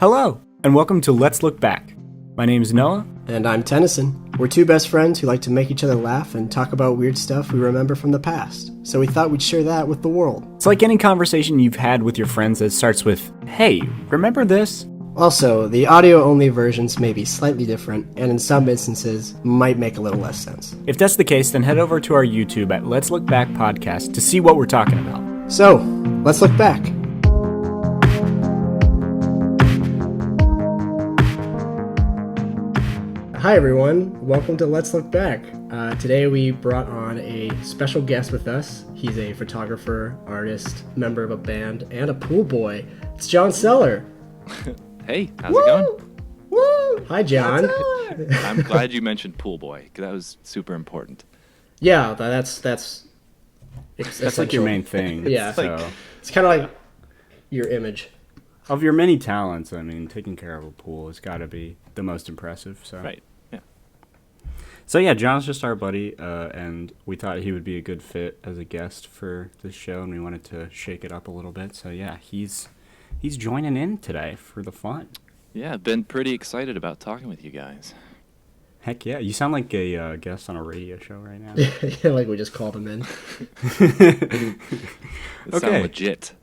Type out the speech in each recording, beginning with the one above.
Hello, and welcome to Let's Look Back. My name is Noah. And I'm Tennyson. We're two best friends who like to make each other laugh and talk about weird stuff we remember from the past. So we thought we'd share that with the world. It's like any conversation you've had with your friends that starts with, hey, remember this? Also, the audio-only versions may be slightly different, and in some instances, might make a little less sense. If that's the case, then head over to our YouTube at Let's Look Back Podcast to see what we're talking about. So, let's look back. Hi everyone, welcome to Let's Look Back. Today we brought on a special guest with us. He's a photographer, artist, member of a band, and a pool boy. It's John Seller. Hey, how's it going? Woo! Hi, John. I'm glad you mentioned pool boy, because that was super important. Yeah, that's like your main thing. Yeah, so. It's kind of like your image. Of your many talents, I mean, taking care of a pool has got to be the most impressive. So. Right, yeah. So yeah, John's just our buddy, and we thought he would be a good fit as a guest for this show, and we wanted to shake it up a little bit. So yeah, he's joining in today for the fun. Yeah, I've been pretty excited about talking with you guys. Heck yeah, you sound like a guest on a radio show right now. Yeah, like we just called him in. It sounds legit.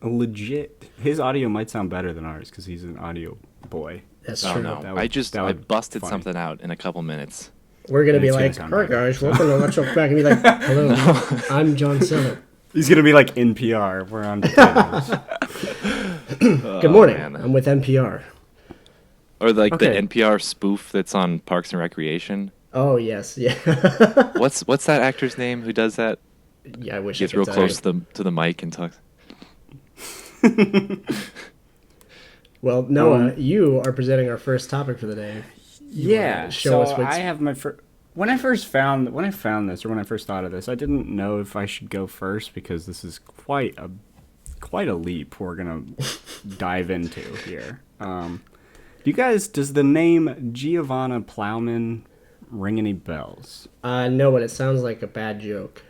Legit. His audio might sound better than ours because he's an audio boy. That's true. No. I busted something out in a couple minutes. We're going to be like, hi guys, welcome to Let's Look Back. And be like, hello, I'm John Seller. He's going to be like NPR. We're on potatoes. Good morning. Man. I'm with NPR. Or the NPR spoof that's on Parks and Recreation. Oh, yes. Yeah. What's that actor's name who does that? Yeah, I wish he gets real close to the mic and talks. Well, Noah, you are presenting our first topic for the day. I have my first. When I first thought of this, I didn't know if I should go first because this is quite a leap we're gonna dive into here. Does the name Giovanna Plowman ring any bells? No, but it sounds like a bad joke.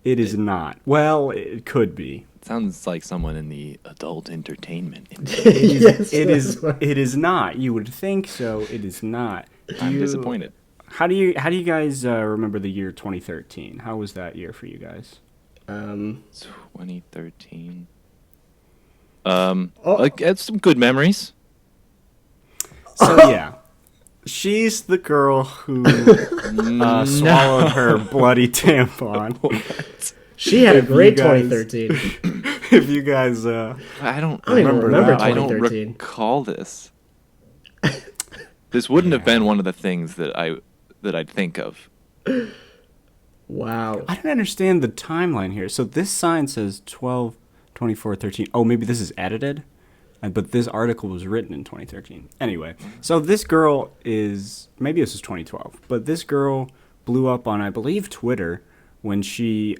It is not. Well, it could be. Sounds like someone in the adult entertainment industry. It is not. You would think so. It is not. I'm disappointed. How do you guys remember the year 2013? How was that year for you guys? 2013. I had some good memories. So yeah, she's the girl who swallowed her bloody tampon. She had a great 2013. If you guys, I don't remember 2013. I don't recall this. This wouldn't have been one of the things that I'd think of. Wow. I don't understand the timeline here. So this sign says 12/24/13. Oh, maybe this is edited, but this article was written in 2013. Anyway, so this girl maybe this is 2012, but this girl blew up on, I believe, Twitter when she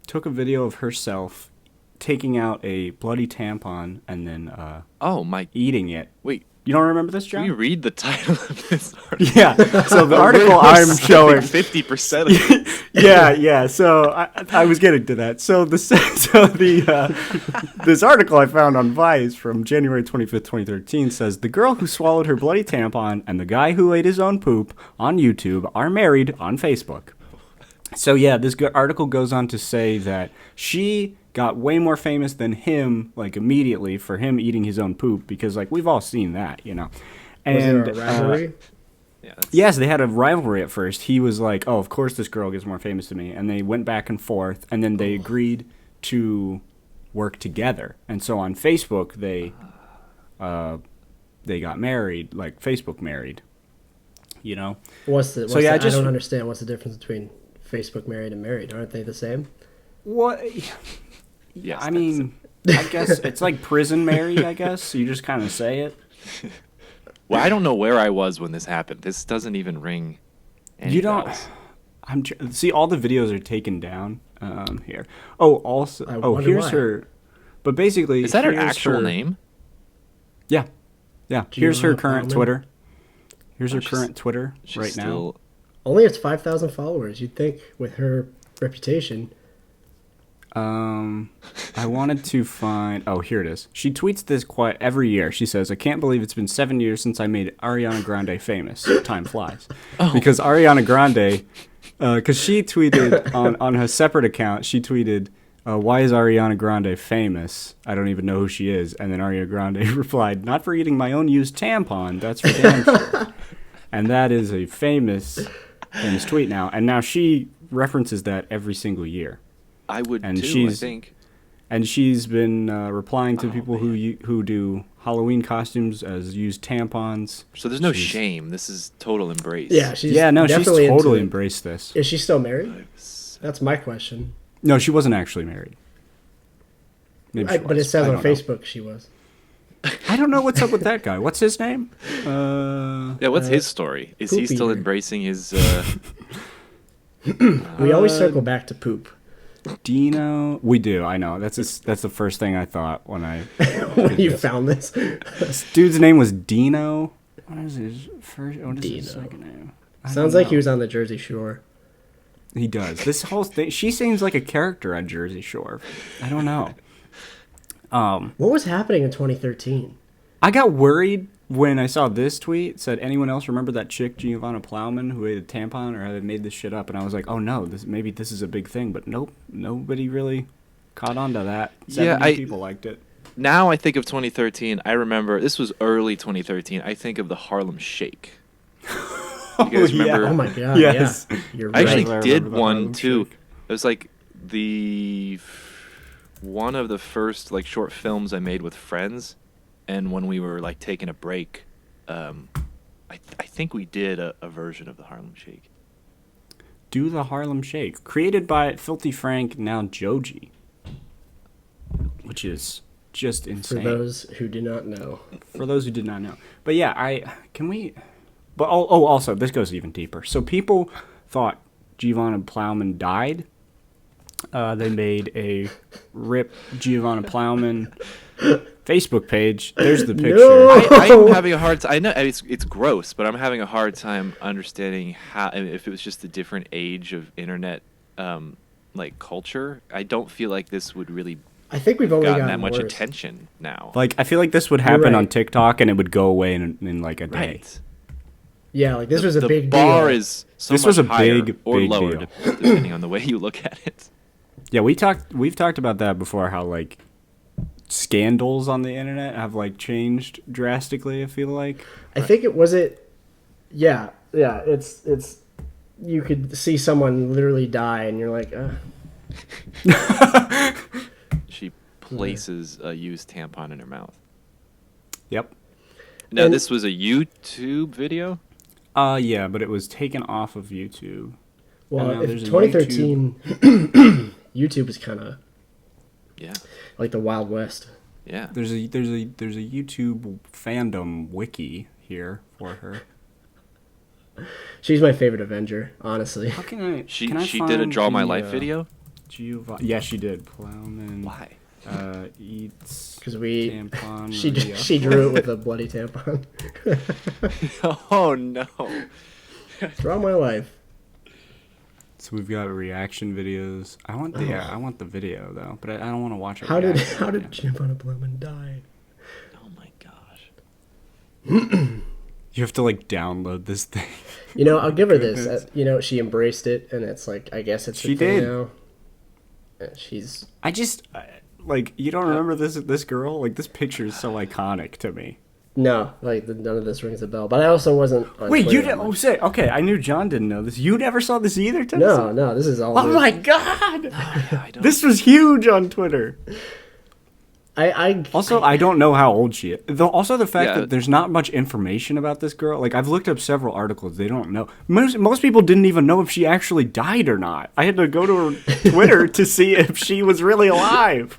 took a video of herself taking out a bloody tampon and then eating it. Wait. You don't remember this, John? Can you read the title of this article? Yeah. So the article I'm showing 50% of it. Yeah. So I was getting to that. So this article I found on Vice from January 25th, 2013 says the girl who swallowed her bloody tampon and the guy who ate his own poop on YouTube are married on Facebook. So yeah, this article goes on to say that she got way more famous than him, like immediately, for him eating his own poop, because like we've all seen that, you know. And was there a rivalry? Yes, they had a rivalry at first. He was like, "Oh, of course this girl gets more famous than me," and they went back and forth, and then they agreed to work together. And so on Facebook, they got married, like Facebook married, you know. I don't understand. What's the difference between Facebook married and married? Aren't they the same? What? Yes, I mean, I guess it's like prison married, I guess. You just kind of say it. Well, I don't know where I was when this happened. This doesn't even ring any bells. See, all the videos are taken down here. Oh, also, here's why. her. But basically, is that her actual name? Yeah. Here's her current Twitter. Here's her she's- current Twitter She's right now. still... Only has 5,000 followers. You'd think with her reputation. I wanted to find. Oh, here it is. She tweets this quite every year. She says, "I can't believe it's been 7 years since I made Ariana Grande famous. Time flies." Because Ariana Grande, because she tweeted on her separate account, she tweeted, "Why is Ariana Grande famous? I don't even know who she is." And then Ariana Grande replied, "Not for eating my own used tampon. That's for damn sure." And that is a famous tweet now. And now she references that every single year. I would And too, I think. And she's been replying to people who do Halloween costumes as used tampons. So there's no shame. This is total embrace. Yeah, she's she's totally totally embraced this. Is she still married? That's my question. No, she wasn't actually married. Maybe she But it was. says I on don't know. Facebook she was. I don't know what's up with that guy. What's his name? Yeah, what's his story? Is he Poopy still ear. embracing his... We always circle back to poop. Dino. We do. I know. That's the first thing I thought when I. When you found this. This dude's name was Dino. What is his first? What is his Dino. second name? I Sounds don't like he know. was on the Jersey Shore. He does. This whole thing. She seems like a character on Jersey Shore. I don't know. What was happening in 2013? I got worried when I saw this tweet. It said, "Anyone else remember that chick Giovanna Plowman who ate a tampon, or have I made this shit up?" And I was like, "Oh no, maybe this is a big thing." But nope, nobody really caught on to that. 70 people liked it. Now I think of 2013. I remember, this was early 2013. I think of the Harlem Shake. You guys remember? Oh my god, Yes. yeah. You're I right. actually I remember did the one Harlem too. Shake. It was like one of the first like short films I made with friends, and when we were like taking a break, I think we did a version of the Harlem Shake. Do the Harlem Shake, created by Filthy Frank, now Joji, which is just For insane. those who do not know. For those who did not know. But yeah, But also, this goes even deeper. So people thought Giovanna Plowman died. They made a RIP Giovanna Plowman Facebook page. There's the picture. No! I'm having a hard time. I know it's gross, but I'm having a hard time understanding how, if it was just a different age of internet like culture. I don't feel like this would really I think we've only gotten gotten that much worse. attention now. Like, I feel like this would happen on right. TikTok and it would go away in like a day. Right. Yeah, like this was a the big bar deal. is so This much was a higher big, or big lower, deal. depending on the way you look at it. Yeah, we've talked about that before, how like scandals on the internet have like changed drastically, I feel like. I think it was it. Yeah, it's you could see someone literally die, and you're like, She places a used tampon in her mouth. Yep. Now, And- this was a YouTube video? Yeah, but it was taken off of YouTube. well, now if there's a 2013, YouTube is kind of Yeah. like the Wild West. Yeah. There's a YouTube fandom wiki here for her. She's my favorite Avenger, honestly. How can I? She can I did a find Draw My the, Life video? Yeah, she did. Plowman. Why? Eats Because tampon. she Maria. she drew it with a bloody tampon. Oh, no. Draw my life. So we've got reaction videos. I want the video though, but I don't want to watch it. How did Giovanna Plowman die? Oh, my gosh. You have to like download this thing. You know, I'll give her this. Goodness. She embraced it, and it's like, I guess it's She the thing did. now. She's Like, you don't remember this girl? Like, this picture is so iconic to me. no, like none of this rings a bell. But I also wasn't. On Wait, Twitter you that didn't? Oh, much. say okay. I knew John didn't know this. You never saw this either, Tennessee? No, this is all. Oh new. my god! I don't. This was huge on Twitter. I I don't know how old she is. Also, the fact Yeah. that there's not much information about this girl. Like, I've looked up several articles. They don't know. Most people didn't even know if she actually died or not. I had to go to her Twitter to see if she was really alive.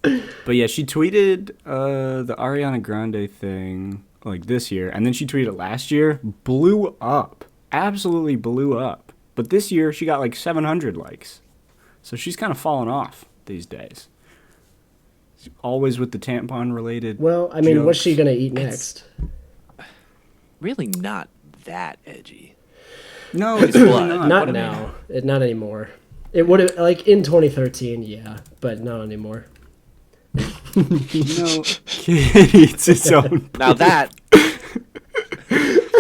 But yeah, she tweeted the Ariana Grande thing like this year, and then she tweeted last year. Blew up. Absolutely blew up. But this year, she got like 700 likes. So she's kind of fallen off these days. Always with the tampon related. Well, I mean, what's she jokes. gonna eat next? Really not that edgy. No, It's it's blood. not. Not What do they now. Not anymore. It would have like in 2013, yeah, but not anymore. Kid eats his own poop. Now that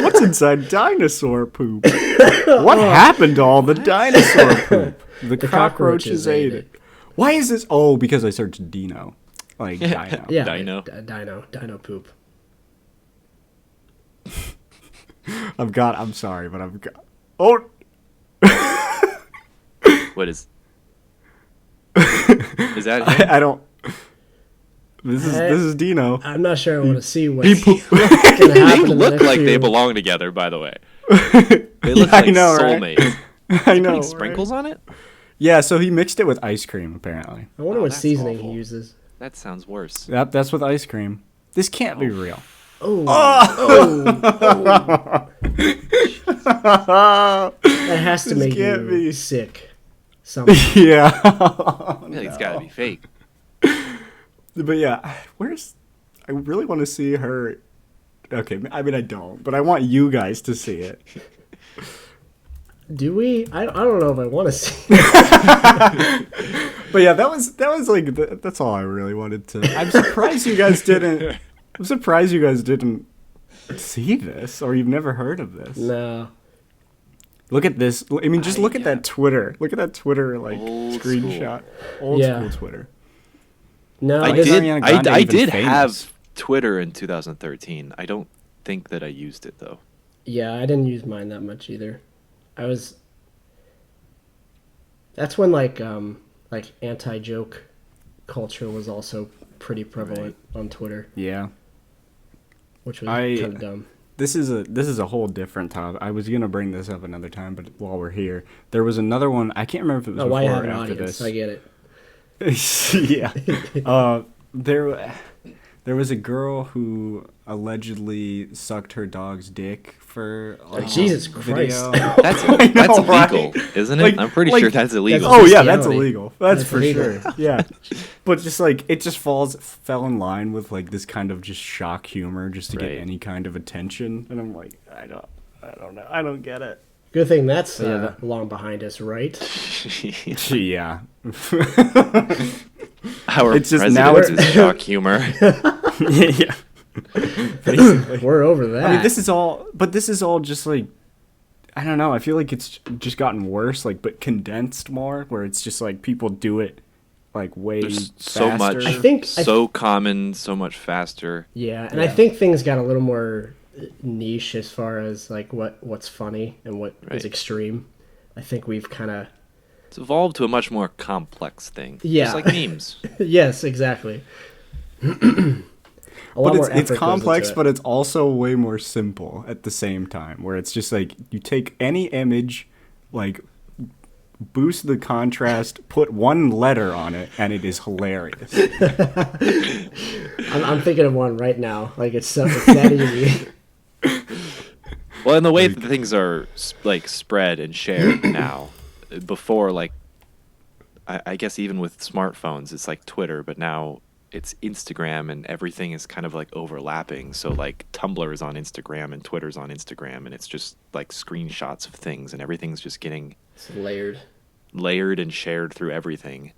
What's inside dinosaur poop? What happened to all the dinosaur poop? The cockroaches ate it. Why is this? Oh, because I searched Dino. Like Dino. Yeah, Dino. Dino poop. I'm sorry, but I've got. Oh, what is that him? I don't. This is Dino. I'm not sure I want to see what's He poop- gonna They happen in the look next like they few- belong together, by the way. They look Yeah, I like know, right? soulmates. I know. Putting right? sprinkles on it? Yeah, so he mixed it with ice cream. Apparently, I wonder Oh, what that's seasoning awful. he uses. That sounds worse. yep, that's with ice cream. This can't be real. Oh, Oh, that has to This make can't you be. sick. Something. yeah. I feel like it's got to be fake. But yeah, I really want to see her. Okay, I mean I don't, but I want you guys to see it. Do we? I don't know if I want to see. But yeah, that was like that's all I really wanted to. I'm surprised you guys didn't. I'm surprised you guys didn't see this, or you've never heard of this. No. Look at this. I mean, just look at yeah. that Twitter. Look at that Twitter like Old screenshot. Old Yeah. school Twitter. No, I this- did. Ariana Grande I even did famous? have Twitter in 2013. I don't think that I used it though. Yeah, I didn't use mine that much either. That's when like anti-joke culture was also pretty prevalent on Twitter, Yeah. which was I- kind of dumb. This is a whole different topic. I was gonna bring this up another time, but while we're here, there was another one. I can't remember if it was Oh, why you before have or an after audience? this. I get it. Yeah. There was a girl who allegedly sucked her dog's dick for like, Jesus a Christ. video. That's I know, that's illegal, right? isn't it? Like- I'm pretty like- sure that's illegal. Oh yeah, that's Bestiality. illegal. That's That's for illegal. sure. Yeah, but just like it just fell in line with like this kind of just shock humor, just to get Right. any kind of attention. And I'm like, I don't know, I don't get it. Good thing that's Yeah. long behind us, right? Yeah, Our It's just president now it's- is shock humor. yeah. Basically. We're over that. I mean, this is all just like, I don't know. I feel like it's just gotten worse, like, but condensed more, where it's just like people do it like way There's faster. so much, I think- so common, so much faster. Yeah, and I think things got a little more niche as far as like what's funny and what is Right. extreme. I think we've kind of It's evolved to a much more complex thing. Yeah. Just like memes. yes, exactly. But it's complex, but it's also way more simple at the same time, where it's just like you take any image, like boost the contrast, put one letter on it, and it is hilarious. I'm thinking of one right now. Like it's that easy. Well, and the way that things are like spread and shared now, before like, I guess even with smartphones, it's like Twitter, but now it's Instagram, and everything is kind of like overlapping. So like Tumblr is on Instagram and Twitter's on Instagram, and it's just like screenshots of things, and everything's just getting It's layered. and shared through everything.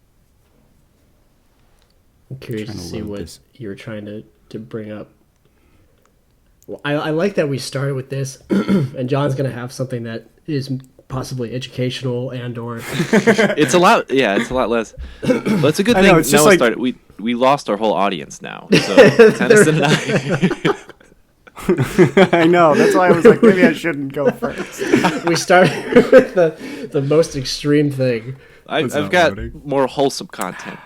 I'm curious to Trying to see load what this. you were trying to bring up. Well, I like that we started with this, and John's gonna have something that is possibly educational and or It's a lot, yeah. It's a lot less. But it's a good I thing know, it's just Noah like- started. We lost our whole audience now. So Tennyson and I. I know. That's why I was like, maybe I shouldn't go first. we started with the most extreme thing. That's I've not got loading. more wholesome content.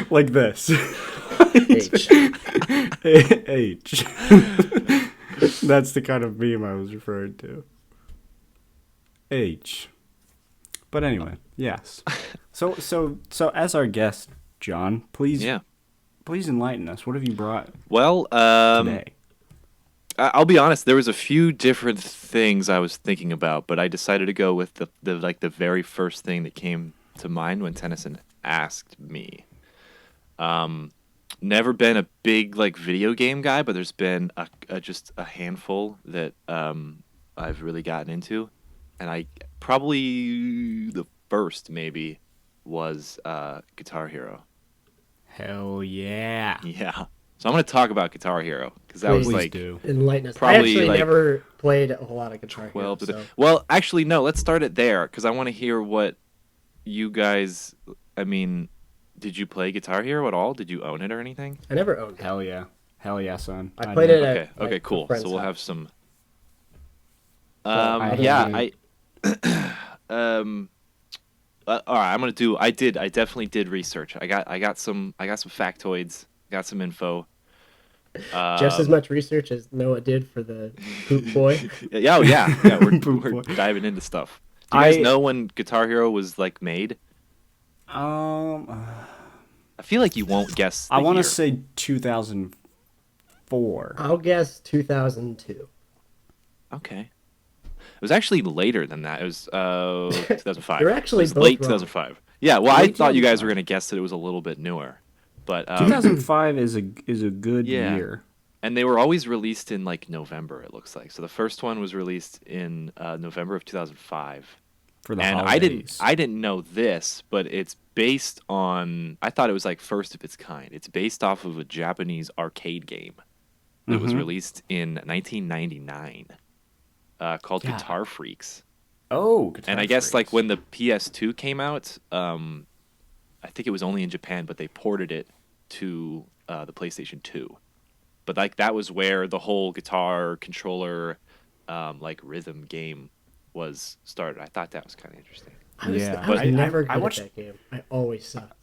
Like this. H. H. That's the kind of meme I was referring to. H. But anyway, yes. So as our guest, John, please enlighten us. What have you brought Well, today? I'll be honest. There was a few different things I was thinking about, but I decided to go with the very first thing that came to mind when Tennyson asked me. never been a big like video game guy, but there's been just a handful that I've really gotten into, and I probably the first maybe was Guitar Hero. Hell yeah. Yeah. So I'm going to talk about Guitar Hero because that was Please like do. Enlighten us. I Probably, actually like, never played a whole lot of Guitar Hero. 12 to So. Well, actually no, let's start it there because I want to hear what you guys, I mean, did you play Guitar Hero at all? Did you own it or anything? I never owned it. Hell yeah. Hell yeah, son. I played it Okay, at, okay, like, cool. a friend's So we'll house. have some I yeah, all right, I'm going to do I definitely did research. I got some factoids, got some info. Just as much research as Noah did for the Poop Boy. Yeah, we're diving into stuff. Do you guys know when Guitar Hero was like made? I feel like you won't guess. I want year. to say 2004. I'll guess 2002. Okay. It was actually later than that. It was 2005. You're actually it was both late wrong. 2005. Yeah, well, I Late thought you guys 2005. were gonna guess that it was a little bit newer, but 2005 is a good Yeah. year. and they were always released in like November. It looks like so. The first one was released in November of 2005. For the And holidays. I didn't know this, but it's based on. I thought it was like first of its kind. It's based off of a Japanese arcade game that was released in 1999, called Yeah. Guitar Freaks. Oh, Guitar And I guess like Freaks. when the PS2 came out, I think it was only in Japan, but they ported it to the PlayStation 2. But like that was where the whole guitar controller, like rhythm game was started. I thought that was kind of interesting. I was, Yeah. I was But never good I watched- at that game. I always sucked.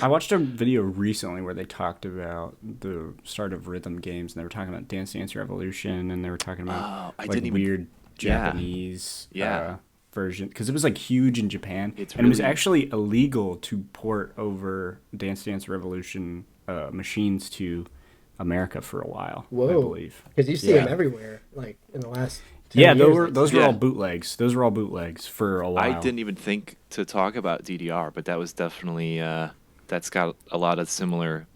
I watched a video recently where they talked about the start of rhythm games, and they were talking about Dance Dance Revolution, and they were talking about Oh, I like didn't even- weird Yeah. Japanese Yeah. version, because it was like huge in Japan, It's and it was really- actually illegal to port over Dance Dance Revolution machines to America for a while. I Whoa. believe. Because you see Yeah. them everywhere, like in the last 10 Yeah, years. those were Yeah. all bootlegs. Those were all bootlegs for a while. I didn't even think to talk about DDR, but that was definitely that's got a lot of similar.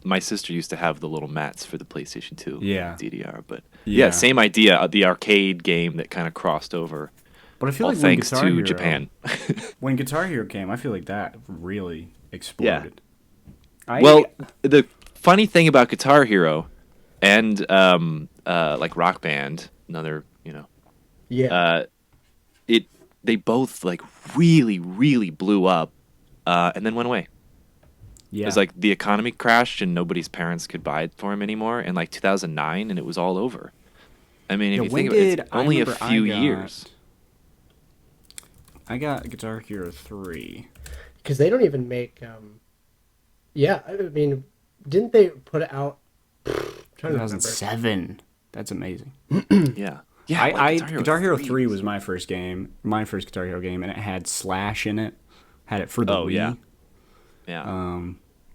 My sister used to have the little mats for the PlayStation 2. Yeah. DDR, but Yeah. yeah, same idea. The arcade game that kind of crossed over. But I feel All like when thanks Guitar to Hero, Japan. when Guitar Hero came, I feel like that really exploded. Well, the funny thing about Guitar Hero and like Rock Band, another Yeah. they both like really blew up, and then went away. yeah, It was like the economy crashed and nobody's parents could buy it for them anymore in like 2009, and it was all over. I mean, if Yeah, you when think about it, did it's I only a remember few I got- years. I got Guitar Hero 3. Because they don't even make. Yeah, I mean, didn't they put it out? I'm trying to remember. 2007. That's amazing. Yeah. Yeah. I like Guitar Hero 3 was my first game, my first Guitar Hero game, and it had Slash in it. Had it for the Oh, Wii. yeah. Yeah.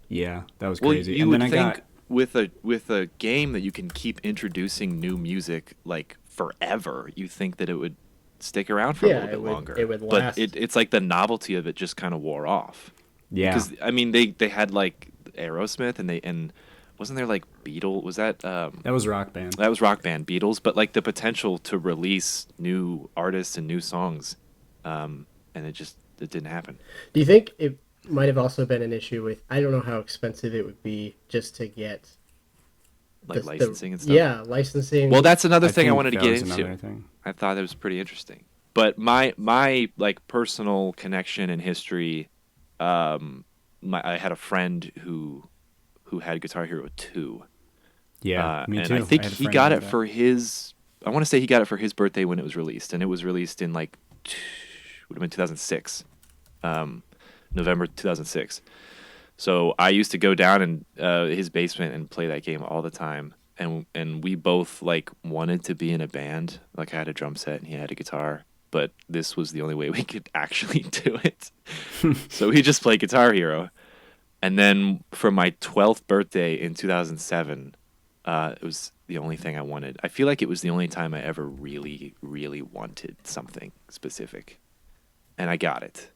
Yeah, that was Well, crazy. you And would then I think got with a game that you can keep introducing new music like forever, you think that it would stick around for a Yeah, little bit it would- longer. it would but last. it's like the novelty of it just kind of wore off. yeah. Because I mean, they had like Aerosmith and wasn't there like Beatles? Was that That was Rock Band. that was Rock Band Beatles? But like the potential to release new artists and new songs, and it didn't happen. Do you think it might have also been an issue with? I don't know how expensive it would be just to get Like the- licensing and stuff. Yeah, licensing. Well, that's another thing I think wanted to that get was into. another thing. I thought it was pretty interesting. But my like personal connection and history, I had a friend who had Guitar Hero 2. Yeah, me and too. I think had a he friend got who it had for his. I want to say he got it for his birthday when it was released, and it was released in like would have been 2006, November 2006. So I used to go down in his basement and play that game all the time, and we both like wanted to be in a band. Like I had a drum set and he had a guitar, but this was the only way we could actually do it. So we just played Guitar Hero. And then for my 12th birthday in 2007, it was the only thing I wanted. I feel like it was the only time I ever really, really wanted something specific. And I got it.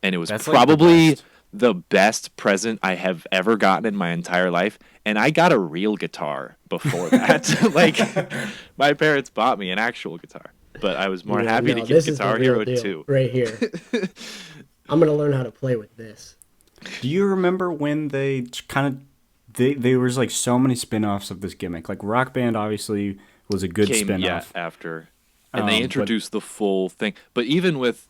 And it was That's like the probably best. the best present I have ever gotten in my entire life. And I got a real guitar before that. Like, my parents bought me an actual guitar. But I was more happy to get Guitar Hero 2. Right here. I'm going to learn how to play with this. Do you remember when they there was like so many spin-offs of this gimmick? Like Rock Band obviously was a good spin-off. Yeah, after. And they introduced the full thing. But even with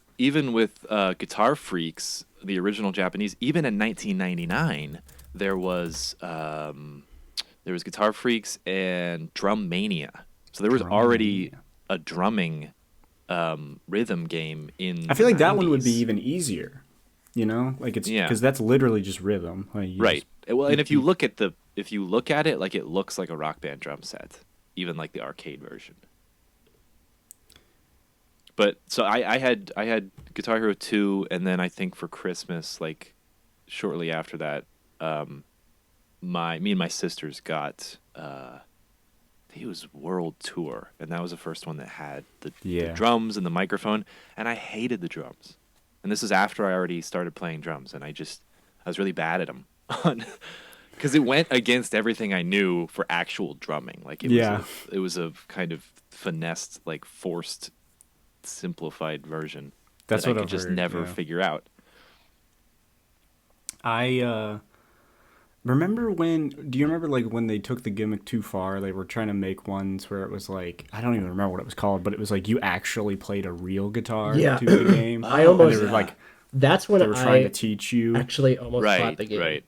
Guitar Freaks, the original Japanese, even in 1999, there was Guitar Freaks and Drum Mania. So there was already a drumming rhythm game in. I feel like the that 90s. one would be even easier. You know, like it's because that's literally just rhythm. Like Right. Well, and if you look at it, like it looks like a Rock Band drum set, even like the arcade version. But so I had Guitar Hero 2, and then I think for Christmas, like shortly after that, me and my sisters got I think it was World Tour, and that was the first one that had the drums and the microphone, and I hated the drums. And this is after I already started playing drums, and I was really bad at them, because it went against everything I knew for actual drumming. Like it was a kind of finessed, like forced, simplified version that I could just never figure out. I remember do you remember like when they took the gimmick too far? They were trying to make ones where it was like, I don't even remember what it was called, but it was like you actually played a real guitar to the game. I almost they were like, that's when they were trying to teach you. Actually almost bought the game. Right.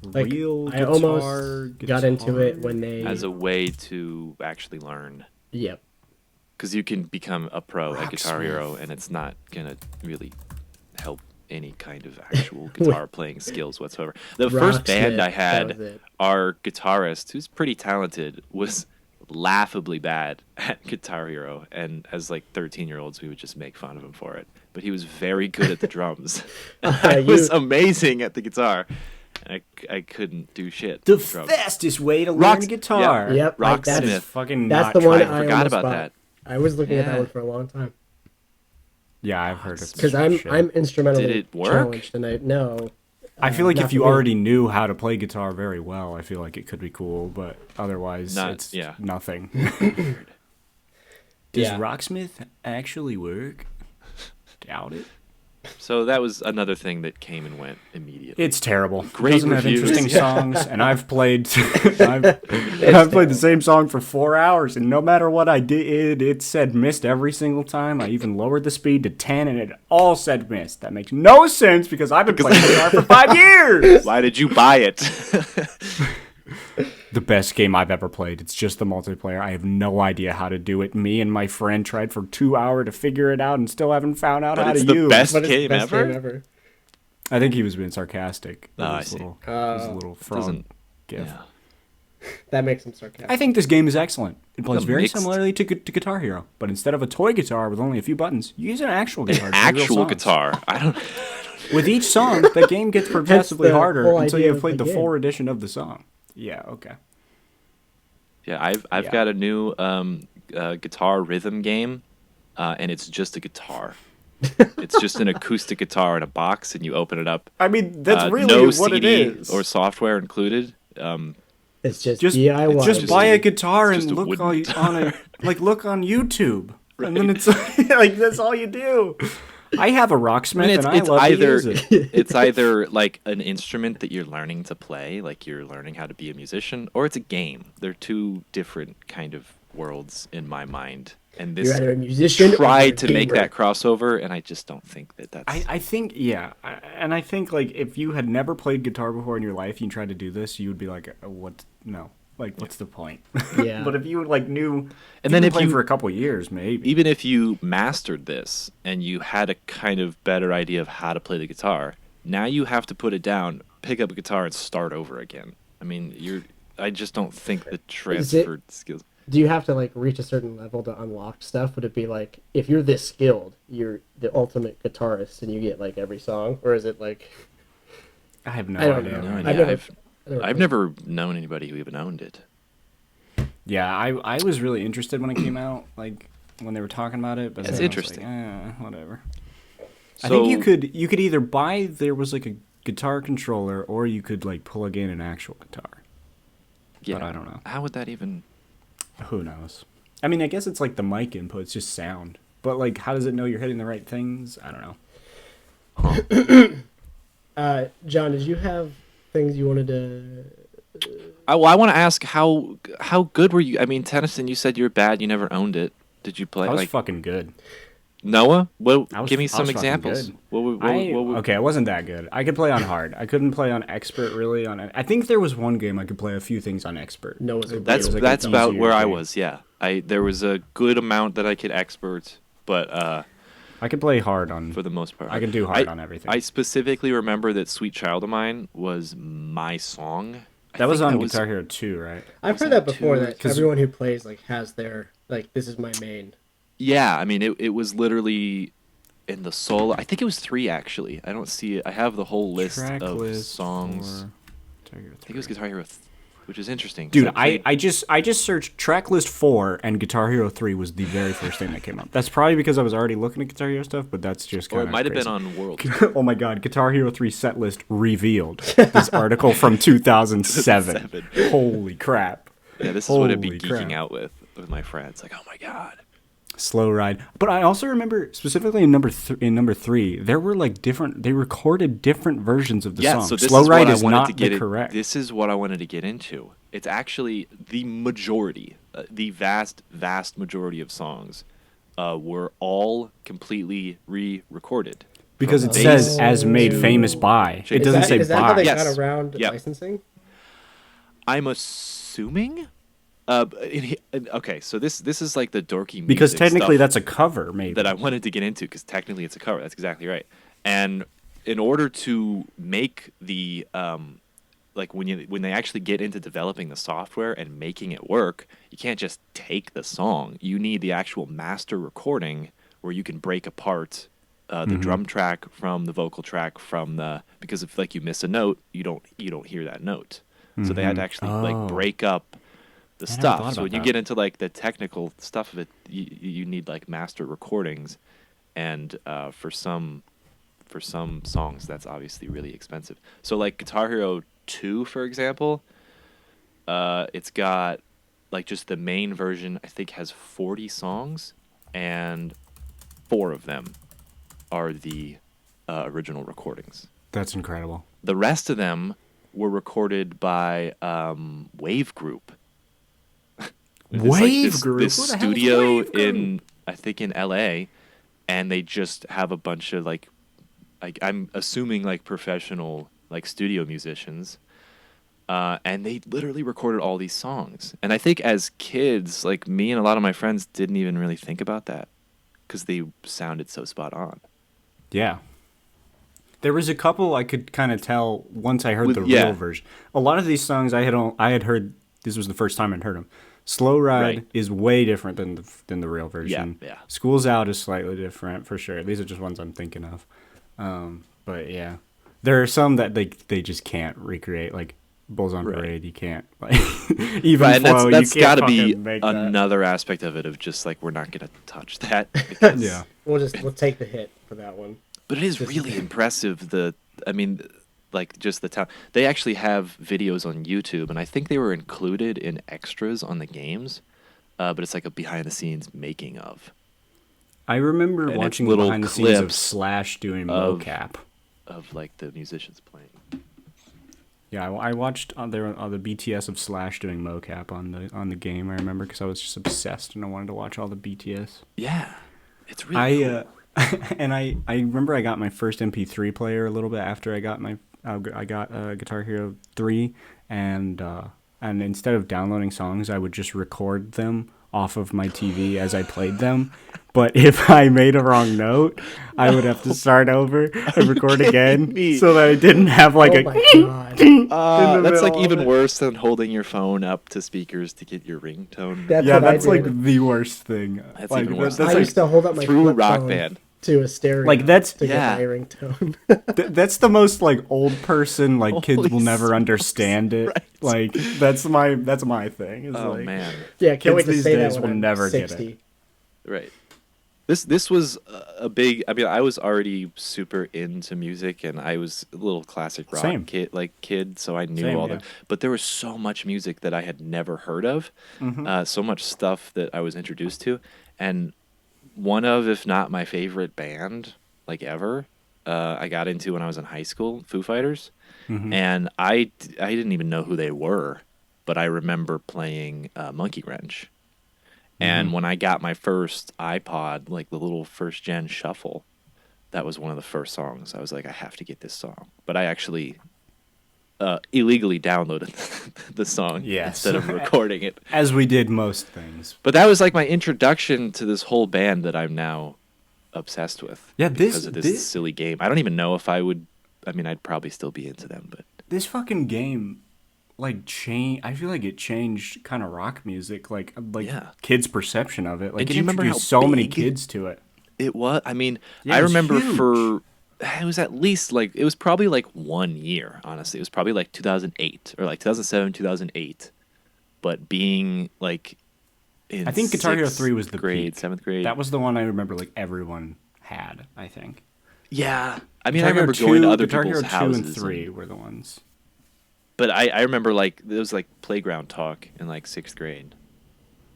Like, real I guitar, almost got into it when they as a way to actually learn. Yep. Because you can become a pro at Guitar Rocksmith. Hero, and it's not gonna really help any kind of actual guitar playing skills whatsoever. The first band I had, our guitarist, who's pretty talented, was laughably bad at Guitar Hero, and as like 13-year-olds, we would just make fun of him for it. But he was very good at the drums. I was amazing at the guitar. I couldn't do shit. The fastest way to learn guitar. Yep. Rocksmith. That's the one I forgot about that. I was looking at that one for a long time. Yeah, I've heard it. Because I'm instrumentally Did it work? challenged, and I feel like if you already knew how to play guitar very well, I feel like it could be cool, but otherwise it's nothing. Does Rocksmith actually work? Doubt it. So that was another thing that came and went immediately. It's terrible. Great Doesn't reviews. have interesting songs, and I've played I've played the same song for 4 hours, and no matter what I did, it said missed every single time. I even lowered the speed to 10, and it all said missed. That makes no sense because I've been playing guitar for 5 years. Why did you buy it? The best game I've ever played. It's just the multiplayer. I have no idea how to do it. Me and my friend tried for 2 hours to figure it out and still haven't found out how to use. But it's the best game ever? I think he was being sarcastic. I see. His little frog gif. Yeah. That makes him sarcastic. I think this game is excellent. It plays very similarly to Guitar Hero, but instead of a toy guitar with only a few buttons, you use an actual guitar. An actual guitar. I don't. With each song, the game gets progressively harder until you have played the full edition of the song. Yeah. Okay. Yeah, I've got a new guitar rhythm game, and it's just a guitar. It's just an acoustic guitar in a box, and you open it up. I mean, that's really no what CD it is. or software included. It's just DIY. Just buy a guitar and look look on YouTube, right. And then it's like that's all you do. I have a Rocksmith, and I love to use it. It's either like an instrument that you're learning to play, like you're learning how to be a musician, or it's a game. They're two different kind of worlds in my mind. And this you're either a musician tried to make that crossover, and I just don't think that's. I think, yeah. And I think, like, if you had never played guitar before in your life and you tried to do this, you would be like, what? No. Like, what's the point? Yeah. But if you, like, knew... And then if you... for a couple of years, maybe. Even if you mastered this and you had a kind of better idea of how to play the guitar, now you have to put it down, pick up a guitar, and start over again. I mean, I just don't think the transferred skills... Do you have to, like, reach a certain level to unlock stuff? Would it be like, if you're this skilled, you're the ultimate guitarist and you get, like, every song? Or is it like... I have no idea. No idea. I've never known anybody who even owned it. Yeah, I was really interested when it came out, like, when they were talking about it. But it's interesting. Like, whatever. So, I think you could either buy, there was, like, guitar controller, or you could like plug in an actual guitar. Yeah. But I don't know. How would that even? Who knows? I mean, I guess it's like the mic input. It's just sound. But like, how does it know you're hitting the right things? I don't know. John, did you have things you wanted to? I want to ask how good were you? I mean, Tennyson, you said you were bad. You never owned it. Did you play? I was like fucking good. Noah? I Give me was some fucking examples. good. What Okay, I wasn't that good. I could play on hard. I couldn't play on expert really. I think there was one game I could play a few things on expert. No, it's That's It was like that's an about easier where I game. was. Yeah, there was a good amount that I could expert, but I could play hard on. for the most part, I can do hard on everything. I specifically remember that "Sweet Child of Mine" was my song. That was on Guitar Hero 2, right? I've Was heard that that before. too? That 'Cause- everyone who plays like has their like this is my main. Yeah, I mean it was literally in the solo. I think it was 3 actually. I don't see it. I have the whole list Track of list songs. for Guitar Hero I think it was Guitar Hero, which is interesting. 'cause Dude, played- I just searched track list 4 and Guitar Hero 3 was the very first thing that came up. That's probably because I was already looking at Guitar Hero stuff, but that's just or kind of it might have been on World. Oh my god, Guitar Hero 3 set list revealed. This article from 2007. Holy crap. Yeah, this is what I'd be Holy geeking crap. out with my friends. Like, oh my god. Slow Ride. But I also remember specifically in number 3, there were like different they recorded different versions of the Yeah, song. so this Slow is Ride what I is wanted not to get the in- correct. This is what I wanted to get into. It's actually the majority, the vast majority of songs were all completely re-recorded. Because From it says bass as made to- famous by. It Is doesn't that, say is that how by. they Yes. got around Yep. licensing? I'm assuming. Okay, so this is like the dorky music Because technically stuff that's a cover, maybe. that I wanted to get into because technically it's a cover. That's exactly right. And in order to make the like when they actually get into developing the software and making it work, you can't just take the song. You need the actual master recording where you can break apart the drum track from the vocal track because if like you miss a note, you don't hear that note. So they had to actually Oh. like break up the I never stuff. thought So when about you that. get into like the technical stuff of it, you need like master recordings, and for some songs that's obviously really expensive. So like Guitar Hero 2, for example, it's got like just the main version. I think has 40 songs, and 4 of them are the original recordings. That's incredible. The rest of them were recorded by Wave Group. It's like Wave Group? This Who the hell is studio Wave Group? in I think in LA, and they just have a bunch of like I'm assuming like professional like studio musicians. And they literally recorded all these songs. And I think as kids, like me and a lot of my friends didn't even really think about that because they sounded so spot on. Yeah. There was a couple I could kind of tell once I heard the Yeah. real version. A lot of these songs I had heard. This was the first time I'd heard them. Slow Ride Right. is way different than the real version. Yeah. School's Out is slightly different for sure. These are just ones I'm thinking of. But yeah, there are some that they just can't recreate. Like Bulls on Right. Parade, you can't like even Right, and flow. that's you can't got to be fucking make that. another aspect of it of just like we're not going to touch that. Because, Yeah. We'll take the hit for that one. But it is really impressive. I mean, like just the town. They actually have videos on YouTube, and I think they were included in extras on the games. But it's like a behind the scenes making of I remember And it's watching little behind the scenes of clips Slash doing of- mocap. like the musicians playing. Yeah, I watched the BTS of Slash doing mocap on the game. I remember because I was just obsessed and I wanted to watch all the BTS. Yeah, it's really cool. And I remember I got my first MP3 player a little bit after I got Guitar Hero 3, and instead of downloading songs, I would just record them off of my TV as I played them. But if I made a wrong note, I would have to start over and record again, me? so that I didn't have like Oh a. my god. That's like middle of even it. worse than holding your phone up to speakers to get your ringtone. That's Yeah, what I that's like did. the worst thing. That's like, even worse. That's I like, used to hold up my through flip Rock phone Band. to a stereo Like, that's- to yeah. get my ringtone. that's the most like old person like kids Holy will never smokes. understand it. Right. Like that's my thing. Is Oh like, man, Yeah, can't Kids wait to these say days that will when I'm never get it. 60. right. This was a big. I mean, I was already super into music, and I was a little classic rock Same. kid, so I knew Same, all yeah. the. But there was so much music that I had never heard of, so much stuff that I was introduced to, and one of, if not my favorite band like ever, I got into when I was in high school, Foo Fighters, and I didn't even know who they were, but I remember playing Monkey Wrench. And when I got my first iPod, like the little first gen shuffle, that was one of the first songs. I was like, I have to get this song. But I actually illegally downloaded the song instead of recording it. As we did most things. But that was like my introduction to this whole band that I'm now obsessed with. Yeah, because of this silly game. I don't even know if I would. I mean, I'd probably still be into them, but This fucking game, like, I feel like it changed kind of rock music, like kids' perception of it. Like, And it do you remember introduced how so many big kids to it. it was. I mean, Yeah, I it was remember huge. it was at least like it was probably like 1 year. Honestly, it was probably like 2008 or like 2007, 2008. But being like in I think Guitar Hero 3 was the grade, peak. 7th grade. That was the one I remember, like, everyone had, I think. Yeah, I mean, Guitar I remember Hero going to 2 other Guitar people's Hero 2 houses. and 3 were the ones. But I remember like there was like playground talk in like 6th grade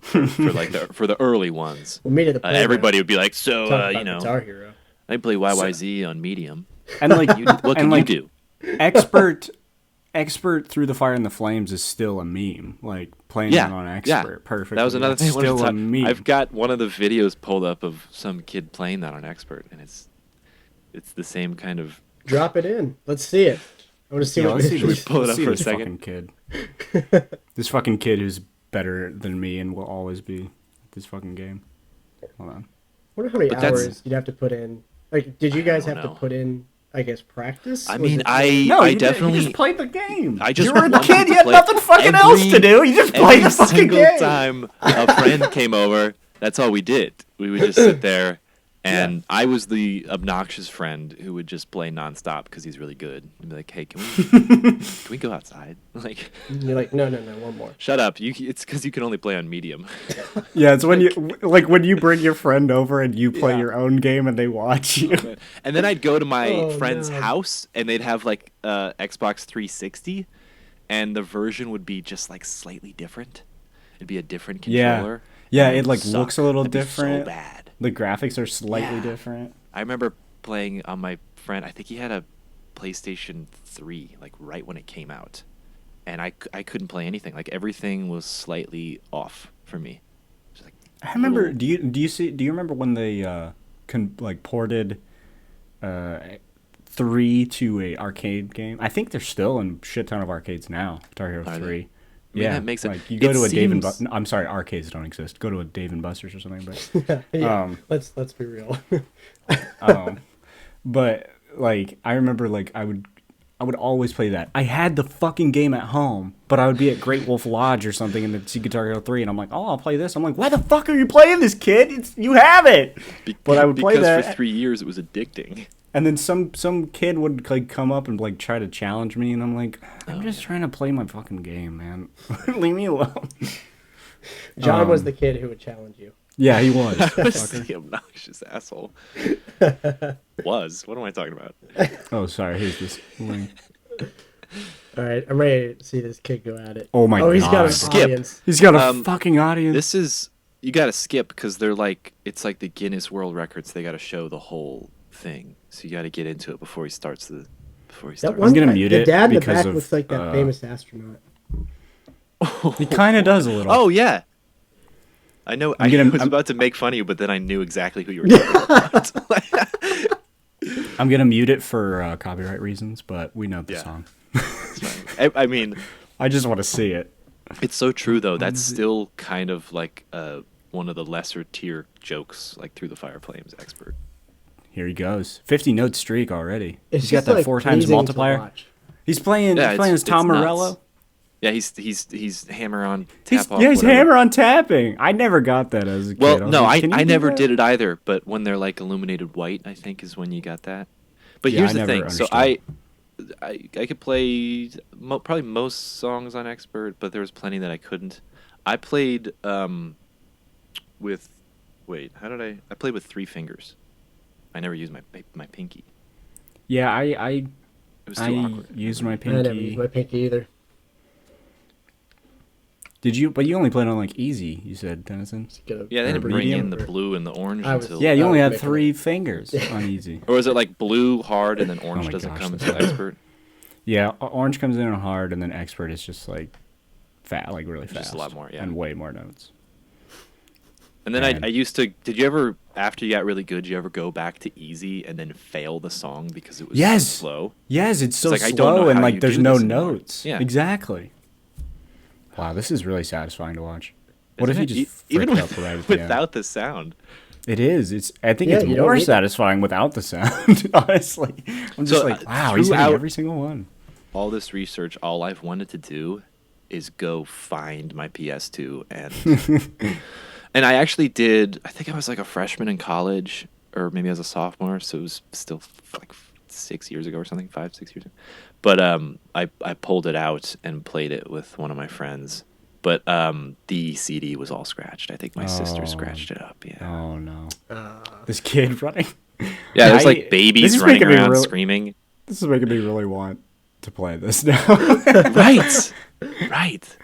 for like for the early ones. We made it the playground. Everybody would be like, so Talk about you know, Guitar Hero. I play YYZ on Medium. And, like, What and, can like, you do? Expert Through the Fire and the Flames is still a meme. Like, playing Yeah, it on Expert, yeah. perfect. That was another thing. I wanted Still to a talk- meme. I've got one of the videos pulled up of some kid playing that on Expert, and it's the same kind of. Drop it in. Let's see it. I want to see Yeah, what let's see Should we this, pull it let's up see for a this second? fucking kid. This fucking kid who's better than me and will always be at this fucking game. Hold on. I wonder how many But that's- hours you'd have to put in. Like, did you guys don't have to know. put in, I guess, practice? I Was mean, it- No, I you definitely. just played the game. I just you were the wanted kid. to You had play nothing fucking else to do. You just played the fucking single game. time a friend came over, that's all we did. We would just sit there, and I was the obnoxious friend who would just play nonstop because he's really good. And be like, "Hey, can we go outside?" Like, And you're like, no, one more. shut up. It's because you can only play on medium. Yeah, it's when you when you bring your friend over and you play Yeah. your own game and they watch you. And then I'd go to my Oh, friend's no. house, and they'd have like Xbox 360, and the version would be just like slightly different. It'd be a different Yeah. controller. Yeah, and it like suck. looks a little It'd be different. So bad. The graphics are slightly Yeah. different. I remember playing on my friend. I think he had a PlayStation 3, like right when it came out, and I couldn't play anything. Like everything was slightly off for me. Just like I remember. little- Do you remember when they ported 3 to a arcade game? I think they're still in a shit ton of arcades now. Guitar Hero Are they? 3. I mean, Yeah, that makes it- like you go it to a Dave and seems- I'm sorry, arcades don't exist. Go to a Dave and Buster's or something, but Yeah, let's be real. but like I remember like I would always play that. I had the fucking game at home, but I would be at Great Wolf Lodge or something and then see Guitar Hero 3 and I'm like, "Oh, I'll play this." I'm like, "Why the fuck are you playing this, kid? You have it." But I would play because that. for 3 years it was addicting. And then some kid would like come up and like try to challenge me and I'm like, "I'm just trying to play my fucking game, man. Leave me alone." John was the kid who would challenge you. Yeah, he was. I was the obnoxious asshole. Was. What am I talking about? Oh, sorry. Here's this link. All right, I'm ready to see this kid go at it. Oh my Oh, he's got God. an Skip. audience. He's got a Um, fucking audience. This is you got to skip because they're like it's like the Guinness World Records. They got to show the whole thing, so you got to get into it before he starts. That Starts. one gonna guy- mute the it dad in the because back of, looks like that famous astronaut. He kind of does a little. Oh yeah, I know. I gonna- was I'm- about to make fun of you, but then I knew exactly who you were talking about. I'm gonna mute it for copyright reasons, but we know the Yeah. song. It's fine. I mean, I just want to see it. it's so true though. That's still kind of like one of the lesser tier jokes, like Through the Fire Flames Expert. Here he goes. 50 note streak already. It's He's got just, that like, 4 times pleasing to multiplier. watch. He's playing. Yeah, he's playing as Tom nuts. Morello. Yeah, he's hammer on tap He's off. he's whatever. hammer on tapping. I never got that as a kid. Well, was no, like, I "Can you do never that?" did it either. But when they're like illuminated white, I think is when you got that. But Yeah, here's I the never thing. So I could play probably most songs on Expert, but there was plenty that I couldn't. I played with Wait, how did I played with 3 fingers. I never used my pinky. Yeah, I It was too awkward. used my I never used pinky. my pinky either. Did you? But you only played on like easy. You said, Tennyson. Yeah, they didn't bring medium in the blue and the orange I was- until. Yeah, you I only was had making 3 fingers on easy. Or was it like blue hard and then orange my doesn't gosh, come that's until expert? Yeah, orange comes in on hard, and then expert is just like fat, like really fast. Just a lot more, yeah. And way more notes. And then Man. I used to. Did you ever, after you got really good, did you ever go back to easy and then fail the song because it was Yes. so slow? Yes, it's so like, I don't know slow, and how like you there's do no this anymore. notes. Yeah. Exactly. Wow, this is really satisfying to watch. What if Isn't you it? just Even fricked up right at the end? without the sound? It is. It's. I think Yeah, it's you don't more need it. satisfying without the sound. Honestly, I'm just So, like, wow, he's hitting throughout- every single one. All this research, all I've wanted to do is go find my PS2 and and I actually did. I think I was like a freshman in college, or maybe I was a sophomore, so it was still like 6 years ago or something, 5, 6 years ago. But I pulled it out and played it with one of my friends. But the CD was all scratched. I think my sister Oh. scratched it up. Yeah, Oh no, this kid running. yeah. There's I- like this babies is running making me around really- screaming. This is making me really want to play this now. Right, right.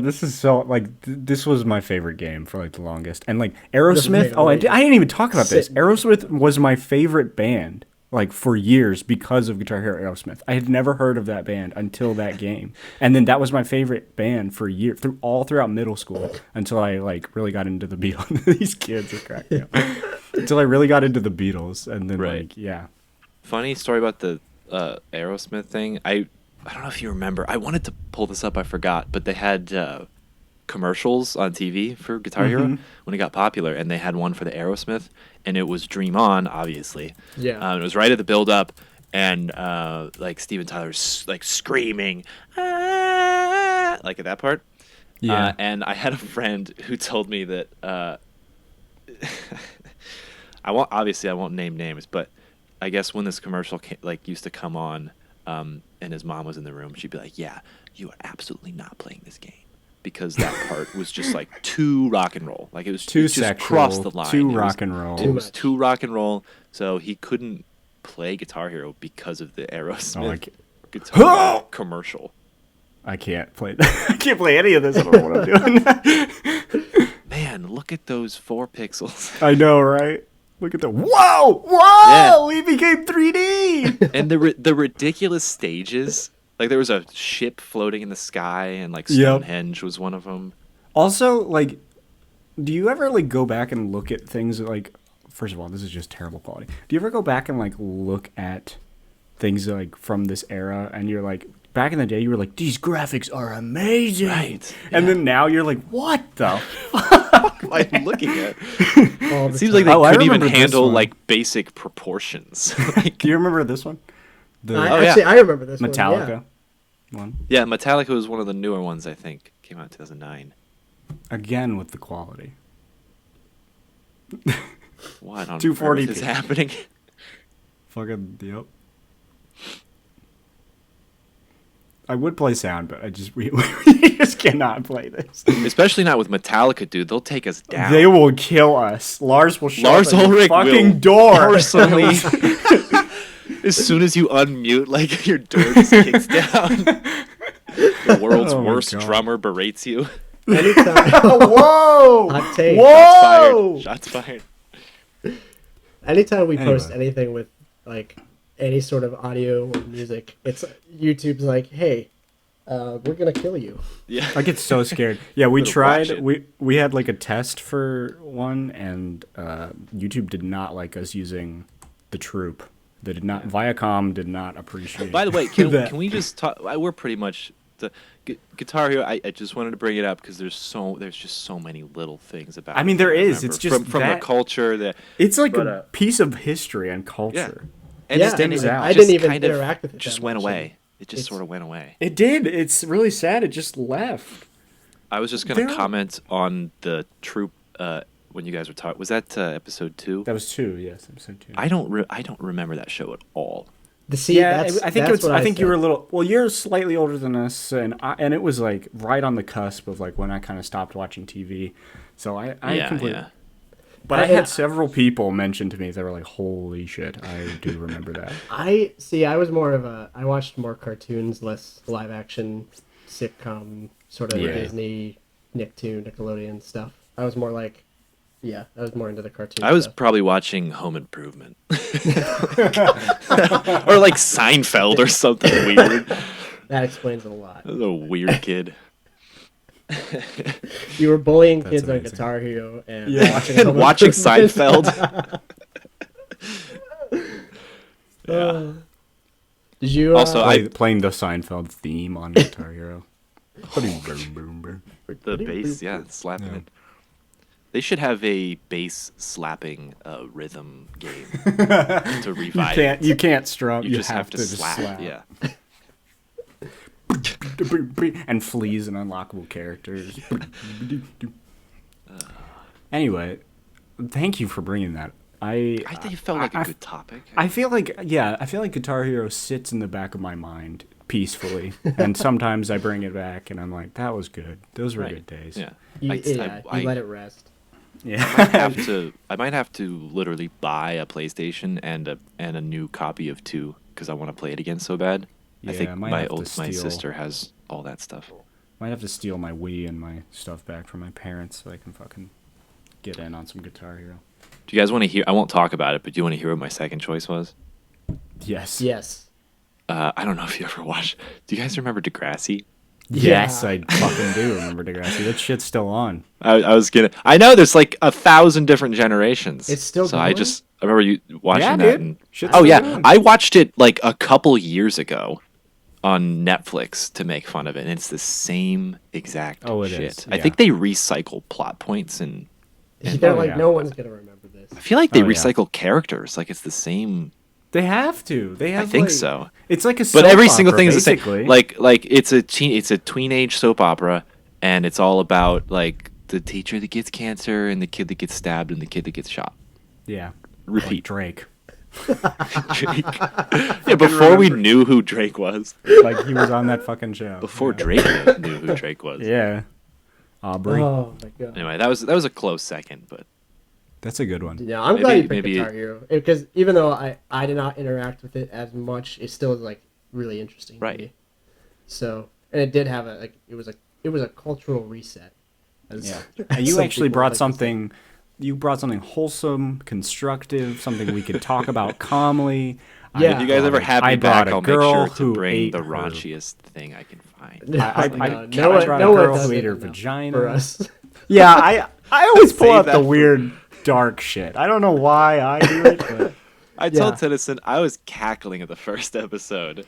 This is so like this was my favorite game for like the longest, and like This is Aerosmith. making Oh, I me didn't even talk about this. sit- Aerosmith was my favorite band like for years because of Guitar Hero Aerosmith. I had never heard of that band until that game, and then that was my favorite band for years throughout middle school until I like really got into the Beatles. These kids are cracking up. Until I really got into the Beatles, and then Right. like yeah. Funny story about the Aerosmith thing. I don't know if you remember. I wanted to pull this up. I forgot, but they had commercials on TV for Guitar Hero when it got popular, and they had one for the Aerosmith, and it was "Dream On," obviously. Yeah. It was right at the build-up, and like Steven Tyler's like screaming, "Ah!" like at that part. Yeah. And I had a friend who told me that I won't name names, but I guess when this commercial used to come on, and his mom was in the room, she'd be like, "Yeah, you are absolutely not playing this game because that part was just like too rock and roll. Like it was Too it just sexual, crossed the line. too It was- rock and roll. It Too was much. too rock and roll, so he couldn't play Guitar Hero because of the Aerosmith guitar Hero commercial. I can't play. I can't play any of this. I don't know what I'm doing. Man, look at those 4 pixels. I know, right? Look at the whoa. Yeah. We became 3D. And the ridiculous stages. Like there was a ship floating in the sky, and like Yep. Stonehenge was one of them. Also, like, do you ever like go back and look at things that, like? First of all, this is just terrible quality. Do you ever go back and like look at things like from this era, and you're like, back in the day, you were like, these graphics are amazing, Right, And yeah. then now you're like, what the? I'm looking at. All the It seems time. like they Oh, I couldn't even remember this handle one. like basic proportions. Like, Do you remember this one? The Oh, yeah. Actually, I remember this one. Metallica one. yeah, Metallica was one of the newer ones. I think came out in 2009. Again with the quality. What on 240p. earth is happening? Fucking yep. I would play sound, but we just cannot play this. Especially not with Metallica, dude. They'll take us down. They will kill us. Lars will show Lars up at your Ulrich fucking will door. personally. As soon as you unmute, like your door just kicks down. The world's Oh my worst God. drummer berates you. Anytime, Whoa! Hot take. Whoa! Shots fired. anytime we post Anyway. anything with like any sort of audio or music, it's YouTube's like, hey, we're gonna kill you. Yeah. I get so scared. Yeah, we Little tried. flash We had like a test for one, and YouTube did not like us using the Troop. They did not. Viacom did not appreciate. By the way, that. can we just talk? We're pretty much the Guitar Hero. I just wanted to bring it up because there's just so many little things about. I mean, it there that is. remember. It's just from that- the culture that It's like But, a piece of history and culture. and Yeah, it, and and it I just didn't even kind of interact with it just that went much, away. It just it's- sort of went away. It did. It's really sad. It just left. I was just gonna There- comment on the Troop when you guys were talking. Was that episode 2? That was 2. Yes, episode 2. I don't remember that show at all. Yeah, That's, I think that's what I think you were a said. little. Well, you're slightly older than us, and it was like right on the cusp of like when I kind of stopped watching TV. So I Yeah, completely. yeah. But I had several people mention to me, they were like, holy shit, I do remember that. I was more of I watched more cartoons, less live action sitcom, sort of Disney, Nicktoon, Nickelodeon stuff. I was more like, I was more into the cartoon I was stuff. probably watching Home Improvement. Or like Seinfeld or something weird. That explains a lot. I was a weird kid. You were bullying That's kids amazing. on Guitar Hero and And watching Seinfeld. Yeah. Did you Also, Playing the Seinfeld theme on Guitar Hero. Boom, boom, boom, boom. The bass, slapping it. They should have a bass slapping rhythm game to revive it. You can't strum. You just have to slap. Yeah. And fleas and unlockable characters. Anyway, thank you for bringing that. I think it felt like a good topic. I feel like Guitar Hero sits in the back of my mind peacefully, and sometimes I bring it back and I'm like, that was good. Those were good days. Yeah. you I let it rest. Yeah. I might have to literally buy a PlayStation and a new copy of 2 because I want to play it again so bad. I think my sister has all that stuff. Might have to steal my Wii and my stuff back from my parents so I can fucking get in on some Guitar Hero. Do you guys want to hear? I won't talk about it, but do you want to hear what my second choice was? Yes. Yes. I don't know if you ever watched. Do you guys remember Degrassi? Yes, Yeah. I fucking do remember Degrassi. That shit's still on. I know there's like 1,000 different generations. It's still so going? I remember you watching Yeah, that. dude. And, Shit's oh still yeah, going. I watched it like a couple years ago on Netflix to make fun of it, and it's the same exact Oh, it shit. is, I yeah. think they recycle plot points and They're like, yeah. no one's gonna remember this. I feel like they Oh, yeah. recycle characters. Like it's the same. They have to. They have. I think like- so. It's like a. But every soap single opera, thing is the same. basically. Like it's a tweenage soap opera, and it's all about like the teacher that gets cancer and the kid that gets stabbed and the kid that gets shot. Yeah. Repeat. Like Drake. Drake. Yeah, before we knew who Drake was. Like he was on that fucking show. Before Yeah. Drake knew who Drake was. Yeah. Aubrey. Oh my god. Anyway, that was a close second, but That's a good one. Yeah, I'm glad you picked maybe- Guitar Hero because even though I did not interact with it as much, it still is like really interesting. to Right. me. So, and it did have it was a cultural reset. as Yeah. And you some actually people brought like to say. something. You brought something wholesome, constructive, something we could talk about calmly. Yeah. if you guys ever have I me brought back, a I'll make girl sure who to bring ate the her- raunchiest thing I can find. I Noah brought a Noah girl does who it ate her enough vagina. for us. Yeah, I always pull Save out that the for- weird, dark shit. I don't know why I do it, but I told Yeah. Tennyson I was cackling at the first episode.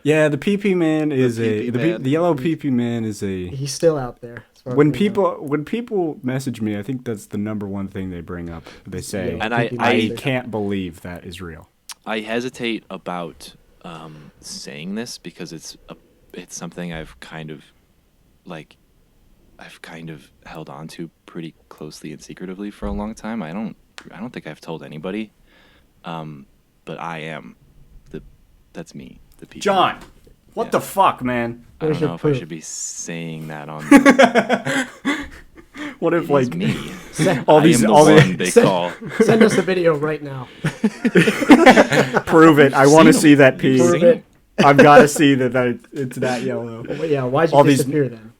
yeah, the PP man is PP the man. yellow PP man is a. He's still out there. as far as When we know. people message me, I think that's the number one thing they bring up. They say, Yeah, And PP I monster. can't believe that is real. I hesitate about saying this because it's something I've kind of held on to pretty closely and secretively for a long time. I don't think I've told anybody, but I am that's me. The people. John, what Yeah. the fuck, man? I Where's don't your know if proof? I should be saying that on. What if It's like me. all I these am the all one they call. Send us a video right now. prove it? I want to seen see that You've pee. Prove it. I've got to see that it's that yellow. Well, yeah, why'd you All these- disappear then?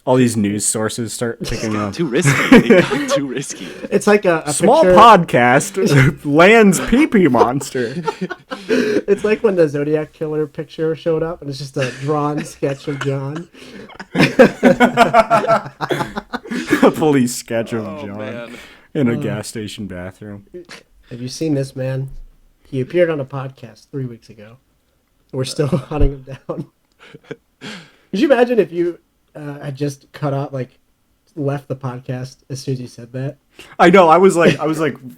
All these news sources start picking up. Too risky. It got too risky. It's like a Small picture, podcast lands pee-pee monster. It's like when the Zodiac Killer picture showed up, and it's just a drawn sketch of John. A police sketch of Oh John man. in a gas station bathroom. Have you seen this man? He appeared on a podcast 3 weeks ago. We're still hunting him down. Could you imagine if you had just cut out, like, left the podcast as soon as you said that? I know. I was like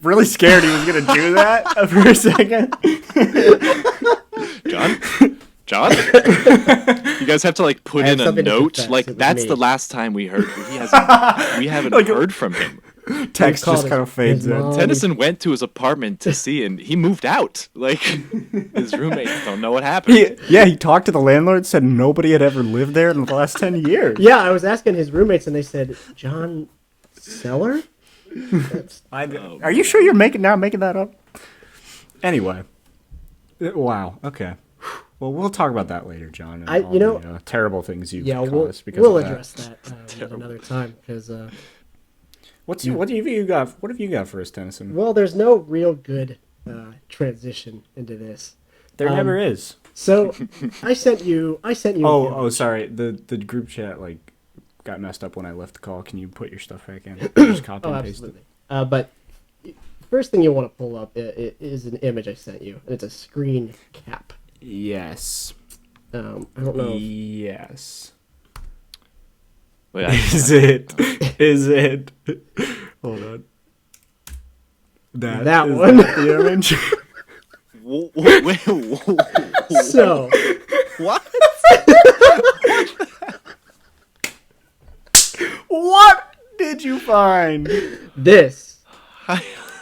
really scared he was gonna do that for a second. John? You guys have to like put I have in a something to note. confess. Like It was that's me. the last time we heard. We haven't Like- heard from him. Text called just kind of his fades in. mom. Tennyson went to his apartment to see, and he moved out. Like his roommates don't know what happened. He talked to the landlord. Said nobody had ever lived there in the last 10 years. Yeah, I was asking his roommates, and they said, John Seller? Are you sure you're making that up? Anyway. Wow. Okay. Well, we'll talk about that later, John. And the terrible things you've caused because we'll of that. address that at another time because. What have you got? What have you got for us, Tennyson? Well, there's no real good transition into this. There never is. So I sent you. Oh, sorry. The group chat got messed up when I left the call. Can you put your stuff back in? Just copy and paste absolutely. But first thing you'll want to pull up is an image I sent you, and it's a screen cap. Yes. I don't know. Yes. Wait, Is it? Hold on. That one. The image. Wait. So. What? What did you find? This.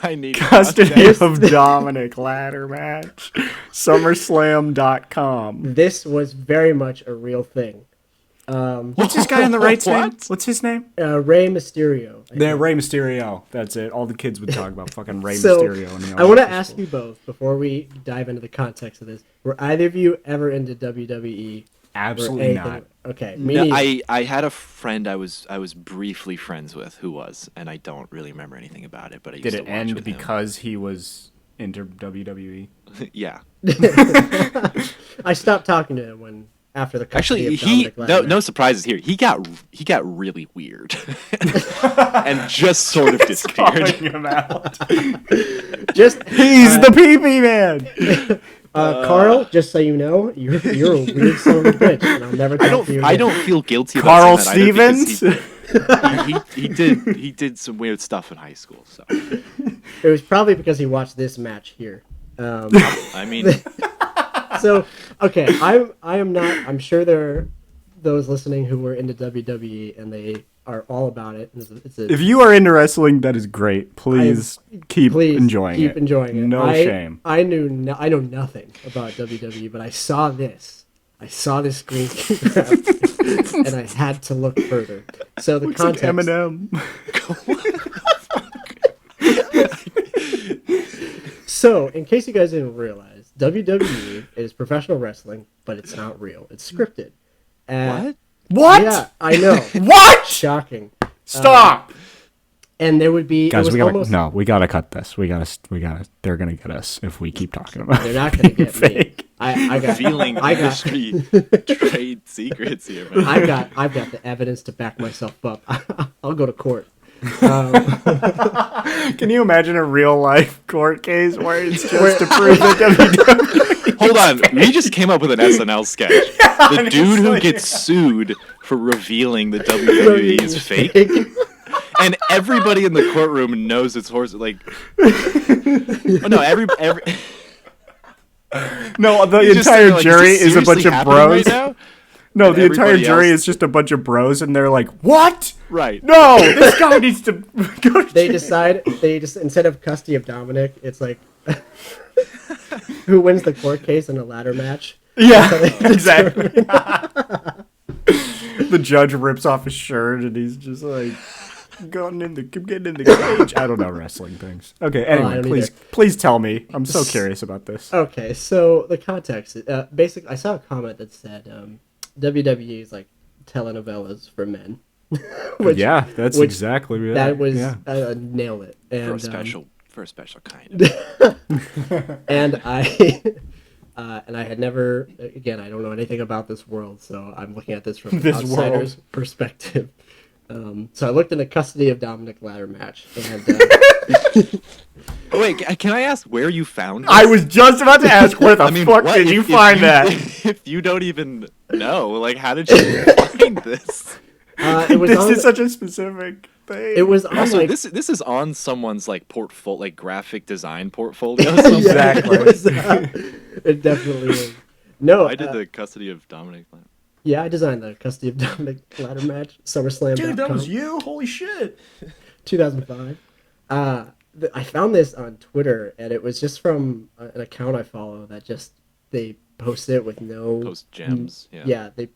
I need Custody of Dominick ladder match. SummerSlam.com. This was very much a real thing. What's this guy on the right's name? What's his name? Rey Mysterio. Rey Mysterio. That's it. All the kids would talk about fucking Rey Mysterio. I want to ask you both before we dive into the context of this. Were either of you ever into WWE? Absolutely not. Okay. No, I had a friend I was briefly friends with who was, and I don't really remember anything about it. But I used Did to it watch end with because he was into WWE? him. Yeah. I stopped talking to him after the Actually, no surprises here. He got really weird, and just sort of disappeared. Him out. He's the pee-pee man. Carl, just so you know, you're a weird son of a bitch, and I'll never talk to you again. I don't feel guilty about Carl saying that Stevens. He did some weird stuff in high school. So it was probably because he watched this match here. I mean, so okay, I am not. I'm sure there are those listening who were into WWE and they are all about it. If you are into wrestling, that is great. Please keep enjoying it. No shame. I know nothing about WWE, but I saw this screen grab, and I had to look further. So the Looks context. like Eminem. So, in case you guys didn't realize, WWE is professional wrestling, but it's not real. It's scripted. What? Yeah, I know. What? Shocking. Stop. And there would be Guys, we gotta cut this. We gotta. They're gonna get us if we keep talking about. They're not gonna get me. I got feeling industry trade secrets here. Man. I've got the evidence to back myself up. I'll go to court. Can you imagine a real life court case where it's just to prove that WWE? Hold on, we just came up with an SNL sketch. The dude who gets sued for revealing the WWE is fake, and everybody in the courtroom knows it's horse. Like, oh no, every no, the entire jury is a bunch of bros. Right no, the entire jury is just a bunch of bros, and they're like, "What? Right? No, this guy needs to go." They just instead of custody of Dominick, it's like who wins the court case in a ladder match. Yeah, exactly. The judge rips off his shirt, and he's just like, getting in the cage. I don't know wrestling things. Okay, anyway, please tell me. I'm so curious about this. Okay, so the context. Basically, I saw a comment that said WWE is like telenovelas for men. That's exactly right. That was nailed it. And, for a special kind. And I had never. Again, I don't know anything about this world, so I'm looking at this from an outsider's perspective. So I looked in the custody of Dominick ladder match, and oh, wait, can I ask where you found this? I was just about to ask where the fuck did you find that? If you don't even know, like, how did you find this? This is such a specific thing. It was on, also, this is on someone's like portfolio, like graphic design portfolio. Exactly. It definitely is. No, I did the custody of Dominick. Yeah, I designed the custody of Dominick ladder match, SummerSlam. Dude, that was you? Holy shit! 2005. I found this on Twitter, and it was just from an account I follow that just they post it with no post gems. Yeah, they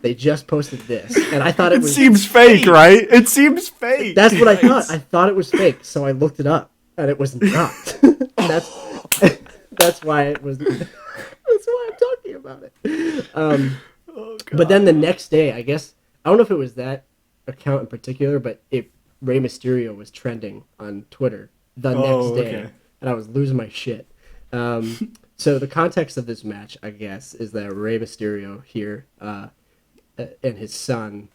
they just posted this, and I thought it It was. seems fake, right? It seems fake. That's what I thought. I thought it was fake, so I looked it up, and it was not. That's why it was. That's why I'm talking about it. But then the next day, I guess I don't know if it was that account in particular, but Rey Mysterio was trending on Twitter the next day, okay. and I was losing my shit. So the context of this match, I guess, is that Rey Mysterio here and his son.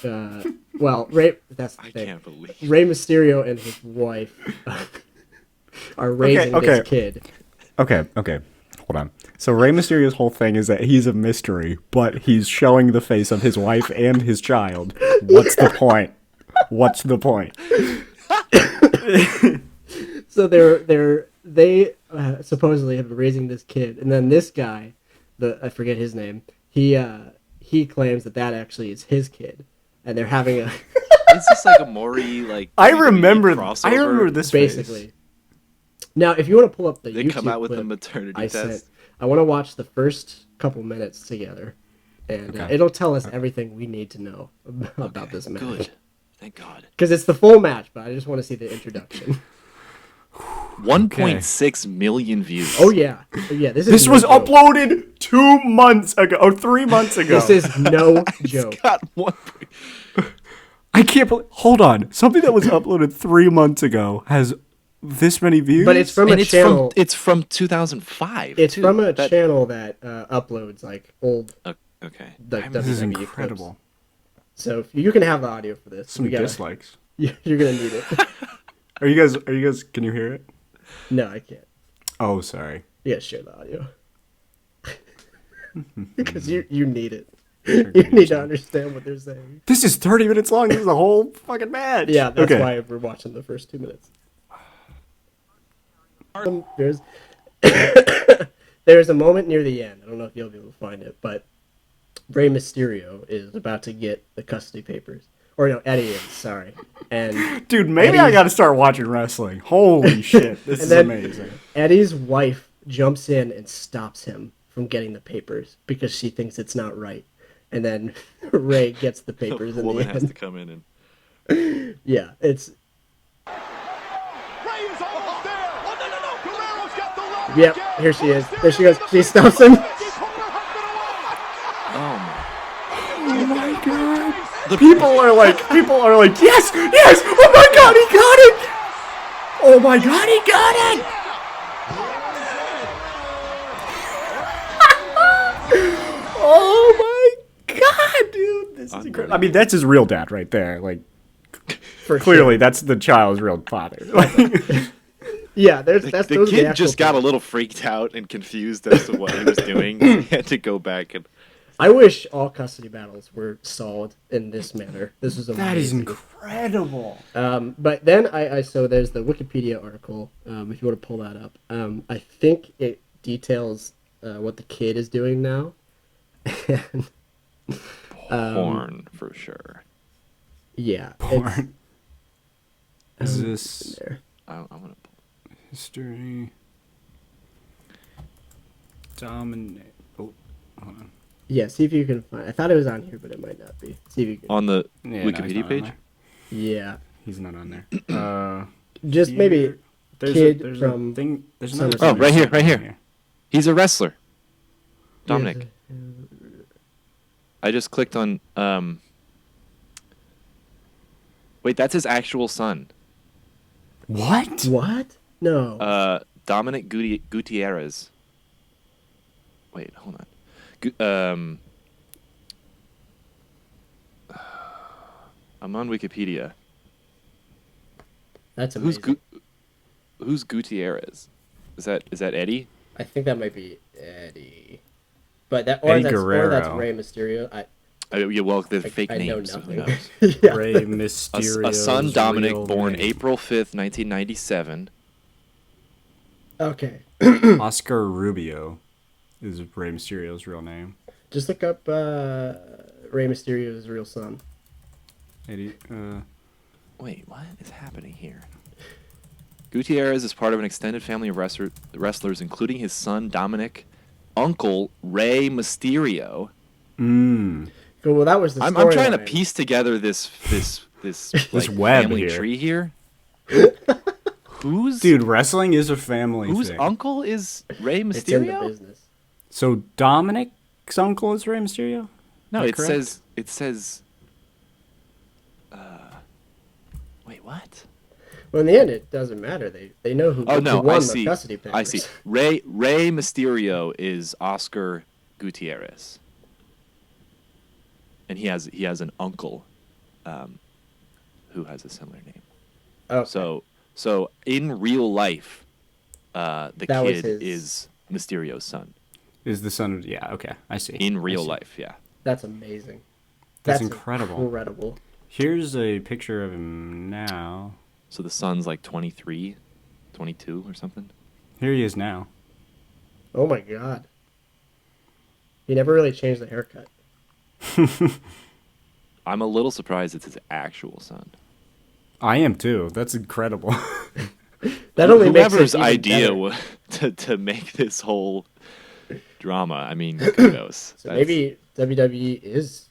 That's the I thing. can't believe. Rey Mysterio and his wife are raising this kid. Okay. Hold on. So Rey Mysterio's whole thing is that he's a mystery, but he's showing the face of his wife and his child. What's the point? What's the point? So they supposedly have been raising this kid, and then this guy, I forget his name. He claims that actually is his kid, and they're having a. Is this like a Maury like? I WWE remember crossover? this basically. face. Now, if you want to pull up the They YouTube come out with clip a maternity I test. sent, I want to watch the first couple minutes together, and Okay. it'll tell us everything we need to know about this match. Good. Thank God. Because it's the full match, but I just want to see the introduction. 1.6 million views. Oh yeah. This was no joke. uploaded 2 months ago, or 3 months ago. This is no joke. Got one. I can't believe. Hold on. Something that was uploaded 3 months ago has this many views. But it's from And a channel. it's from 2005. It's too. from a That- channel that uploads like old. Okay. Like This is WWE incredible. clips. So if you can have the audio for this. Some dislikes. You're gonna need it. Are you guys? Can you hear it? No, I can't. Oh, sorry. You gotta share the audio. Because you need it. Sure, You need to understand what they're saying. This is 30 minutes long. This is the whole fucking match. Yeah, that's okay. why we're watching the first 2 minutes. There's there's a moment near the end. I don't know if you'll be able to find it, but Rey Mysterio is about to get the custody papers. Or no, Eddie is, sorry. And Dude, maybe I gotta start watching wrestling. Holy shit. This is then amazing. Eddie's wife jumps in and stops him from getting the papers because she thinks it's not right. And then Ray gets the papers The in woman the has to end. come in and. Yeah, it's. Ray is almost there. Oh, no. Guerrero's got the ladder Yep, again. here she is. There she goes. She stops him. Oh my. Oh my god. People are like, yes! Oh my god, he got it! Oh my god, he got it! Oh my god, dude. This is incredible. I mean, that's his real dad right there. Like, For clearly, that's the child's real father. Yeah, that's The those are the kid actual just got a papers. little freaked out and confused as to what he was doing. He had to go back and. I wish all custody battles were solved in this manner. This is amazing. That is incredible. But then so there's the Wikipedia article. If you want to pull that up, I think it details what the kid is doing now. And, Porn for sure. yeah, Porn. Is it's this there. I want to. history? Dominick. Oh, hold on. Yeah, see if you can find. I thought it was on here, but it might not be. See if you can. On the Yeah, no, he's Wikipedia not on page. there. Yeah, He's not on there. just maybe kid from There's Somerset. another Oh, right here, thing right here. He's a wrestler. Dominic. I just clicked on. Wait, that's his actual son. What? What? No. Dominic Gutierrez. Wait, hold on. I'm on Wikipedia. That's Who's amazing. Who's Gutierrez? Is that Eddie? I think that might be Eddie. But that Eddie that's Guerrero. Rey Mysterio. Yeah, well, they're fake I know names. so who nothing. knows? Yeah. Ray Mysterio. A son, Dominic, born April 5th, 1997. Okay. Oscar Rubio is Rey Mysterio's real name. Just look up Rey Mysterio's real son. Wait, what is happening here? Gutierrez is part of an extended family of wrestlers, including his son, Dominic, uncle, Rey Mysterio. Cool. Well, that was the I'm story. trying to piece together this like, web family here. tree here. Whose Dude, wrestling is a family whose thing. uncle is Rey It's in the Mysterio? business. So Dominick's uncle is Rey Mysterio? No, Is it that correct? says. Wait, what? Well, in the end, it doesn't matter. They know who, Oh who no, won I the see. custody papers. I see. Rey Mysterio is Oscar Gutierrez, and he has an uncle, who has a similar name. Oh, So in real life, the That was kid his- is Mysterio's son. Is the son of... Yeah, okay. I see. In real I see. life, yeah. that's amazing. That's incredible. Incredible. Here's a picture of him now. So the son's like 23, 22 or something. Here he is now. Oh my god. He never really changed the haircut. I'm a little surprised it's his actual son. I am too. That's incredible. That only makes it Whoever's even idea better. to make this whole drama. I mean, kudos. So maybe WWE is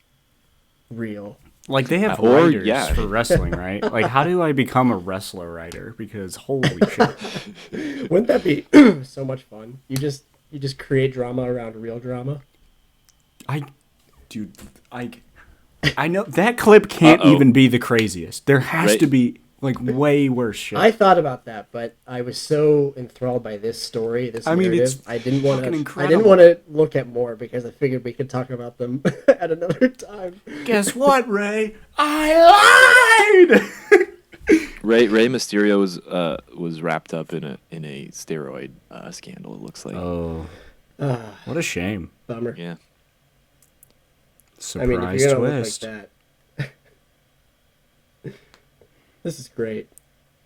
real. Like, they have Or, writers yeah. for wrestling, right? Like, how do I become a wrestler writer? Because holy shit. Wouldn't that be so much fun? You just create drama around real drama. Dude, I know that clip can't Uh-oh. even be the craziest. There has Right. to be like way worse shit. I thought about that, but I was so enthralled by this story, this I mean, narrative. it's I didn't want fucking to. I incredible. didn't want to look at more because I figured we could talk about them at another time. Guess what, Ray? I lied. Rey Mysterio was wrapped up in a steroid scandal. It looks like. Oh, what a shame. Bummer. Yeah. I mean, if Surprise you're gonna twist. look like that, this is great.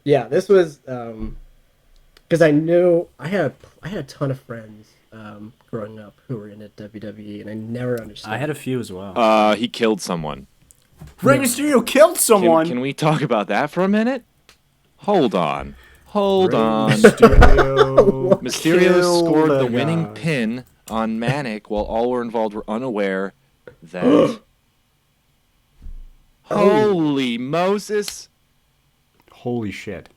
Yeah, this was because I knew I had a ton of friends growing up who were in at WWE, and I never understood. I had a few as well. He killed someone. Rey Mysterio killed someone. Can we talk about that for a minute? Hold on. Mysterio, Mysterio killed scored a the winning guy. pin on Manic while all were involved were unaware that. Holy Moses! Holy shit.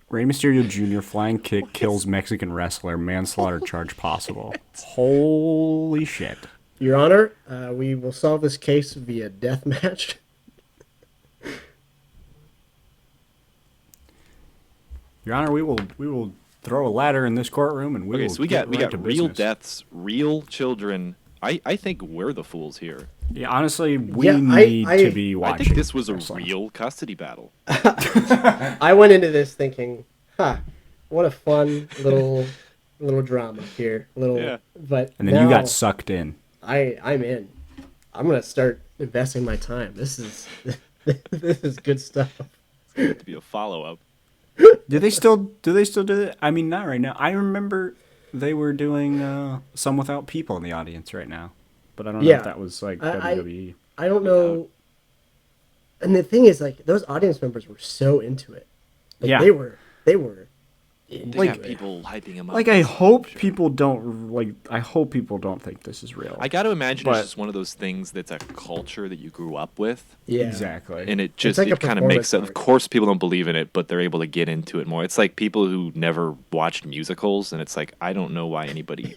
Rey Mysterio Jr. flying kick kills Mexican wrestler. Manslaughter charge possible. Holy shit. Your Honor, we will solve this case via death match. Your Honor, we will throw a ladder in this courtroom and we Okay, will so we get got right to real business. deaths, real children. I think we're the fools here. Yeah, honestly, we Yeah, need I- to be I watching. think this was a wrestling. real custody battle. I went into this thinking, what a fun little drama here. Yeah. But And then now you got sucked in. I'm in. I'm gonna start investing my time. This is this is good stuff. To be a follow up. Do they still do it? I mean, not right now. I remember they were doing Some Without People in the audience right now. But I don't know Yeah. if that was like I- WWE. I don't know. And the thing is, like, those audience members were so into it. Like, Yeah. they were They into got it. people hyping him up. Like, I hope Sure. people don't think this is real. I got to imagine But- it's just one of those things that's a culture that you grew up with, Yeah. Exactly. and it just like a it kind of makes performance it. Of art. course, people don't believe in it, but they're able to get into it more. It's like people who never watched musicals, and it's like I don't know why anybody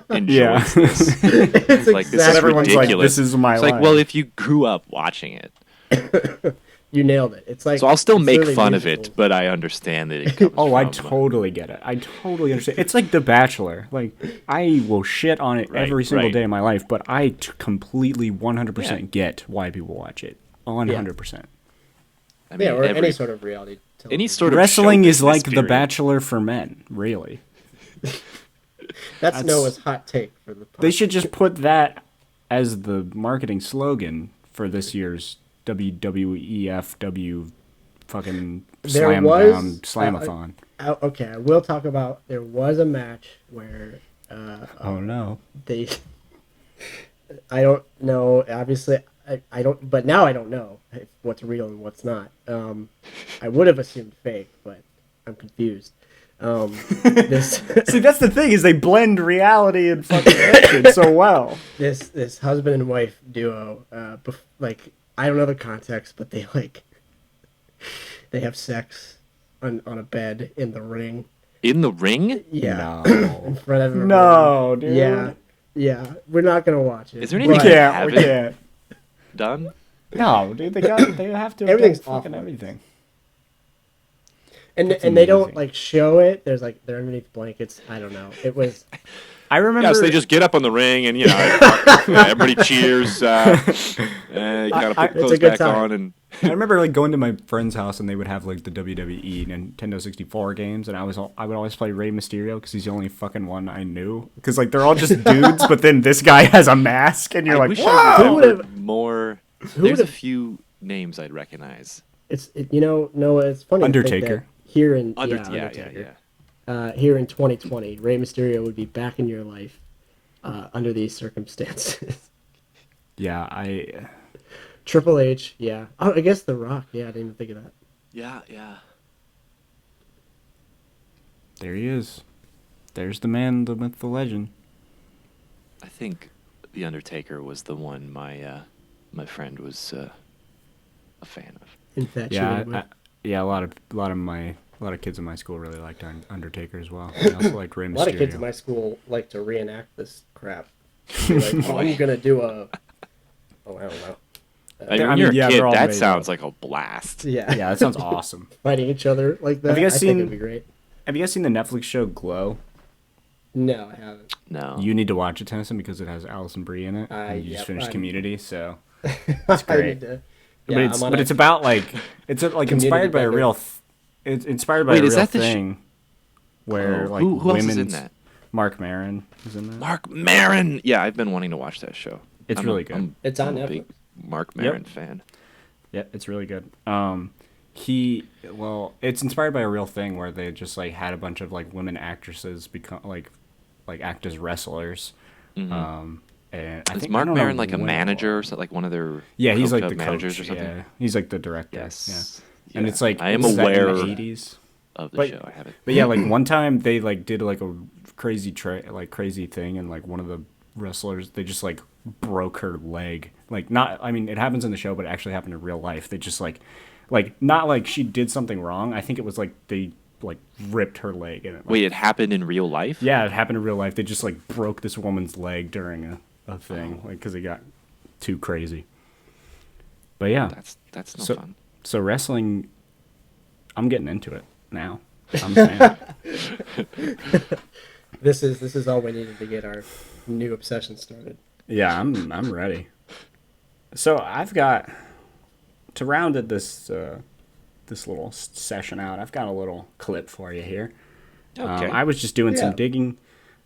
enjoys Yeah. this. It's Like, this is exactly Everyone's like, ridiculous. this is my It's life. like, well, if you grew up watching it, you nailed it. It's like so I'll still it's make literally fun of musicals. it, but I understand that it comes Oh, I from, totally get it. I totally understand. It's like The Bachelor. Like, I will shit on it Right, every single right. day of my life, but I completely 100% get why people watch it. 100%. I mean, Yeah, or every- any sort of reality. any television. sort of Wrestling show is like business The period. Bachelor for men, really. That's that's- Noah's hot take for the. They should just put that as the marketing slogan for this year's WWEFW fucking There slam was, down slamathon. Okay, I will talk about. There was a match where Oh no. they. I don't know. Obviously, I don't. But now I don't know what's real and what's not. I would have assumed fake, but I'm confused. This See, that's the thing is they blend reality and fucking fiction so well. this husband and wife duo, like I don't know the context, but they have sex on a bed in the ring. In the ring? Yeah, No. in front of everyone. No, dude. Yeah. We're not gonna watch it. Is there We anything can't. We can't. done? No, dude. They have to. Everything's fucking awful. everything. And It's they don't amazing. like show it. There's like they're underneath blankets. I don't know. It was. I remember. Yeah, so they just get up on the ring and, everybody cheers. You gotta put It's a clothes good back time. on. And I remember like going to my friend's house and they would have like the WWE Nintendo 64 games, and I would always play Rey Mysterio because he's the only fucking one I knew. Because like they're all just dudes, but then this guy has a mask, and you're I like, wish whoa! I Who remembered would've- more. who There's a would've- few names I'd recognize. Noah, it's funny. to think Undertaker. that here in Yeah. here in 2020, Rey Mysterio would be back in your life under these circumstances. Yeah, Triple H, yeah. Oh, I guess The Rock. Yeah, I didn't even think of that. Yeah. there he is. There's the man, the myth, the legend. I think The Undertaker was the one my friend was a fan of. Infatuated with. Yeah, a lot of kids in my school really liked Undertaker as well. They also liked Rey Mysterio. A lot of kids in my school like to reenact this crap. They're like, oh, I'm gonna do a. Oh, I don't know. I mean, I when you're mean, yeah, a they're kid, all that made sounds up. like a blast. Yeah. Yeah, that sounds awesome. Fighting each other like that. Have you guys I seen- think it'd be great. Have you guys seen the Netflix show Glow? No, I haven't. No. You need to watch it, Tennyson, because it has Allison Brie in it. And you just Yep, finished I'm- Community, so It's great. Yeah, but it's about like like inspired by a Community real. It's inspired by Wait, a is real that the thing, where Oh, like who else is in women's. that? Mark Maron is in that. Mark Maron. Yeah, I've been wanting to watch that show. It's really good. It's on I'm a Netflix. big Mark Maron fan. Yeah, it's really good. It's inspired by a real thing where they just like had a bunch of like women actresses become like act as wrestlers. And I Is think Mark I don't know Maron like a when it manager or was. something, like one of their Yeah, he's like pro the club managers coach. or something? Yeah, he's like the director. Yes. Yeah. And Yeah. it's like I am was that in aware the 80s. of the But- show. I have it. But yeah, like one time they like did like a crazy crazy thing, and like one of the wrestlers, they just like broke her leg. Like not, I mean, it happens in the show, but it actually happened in real life. They just like not like she did something wrong. I think it was like they like ripped her leg. And it, like, Wait, it happened in real life? yeah, it happened in real life. They just like broke this woman's leg during a thing, like because it got too crazy. But yeah, That's no so fun. so wrestling, I'm getting into it now. I'm saying. This is all we needed to get our new obsession started. Yeah, I'm ready. So I've got to round it this little session out. I've got a little clip for you here. Okay. I was just doing Yeah. some digging.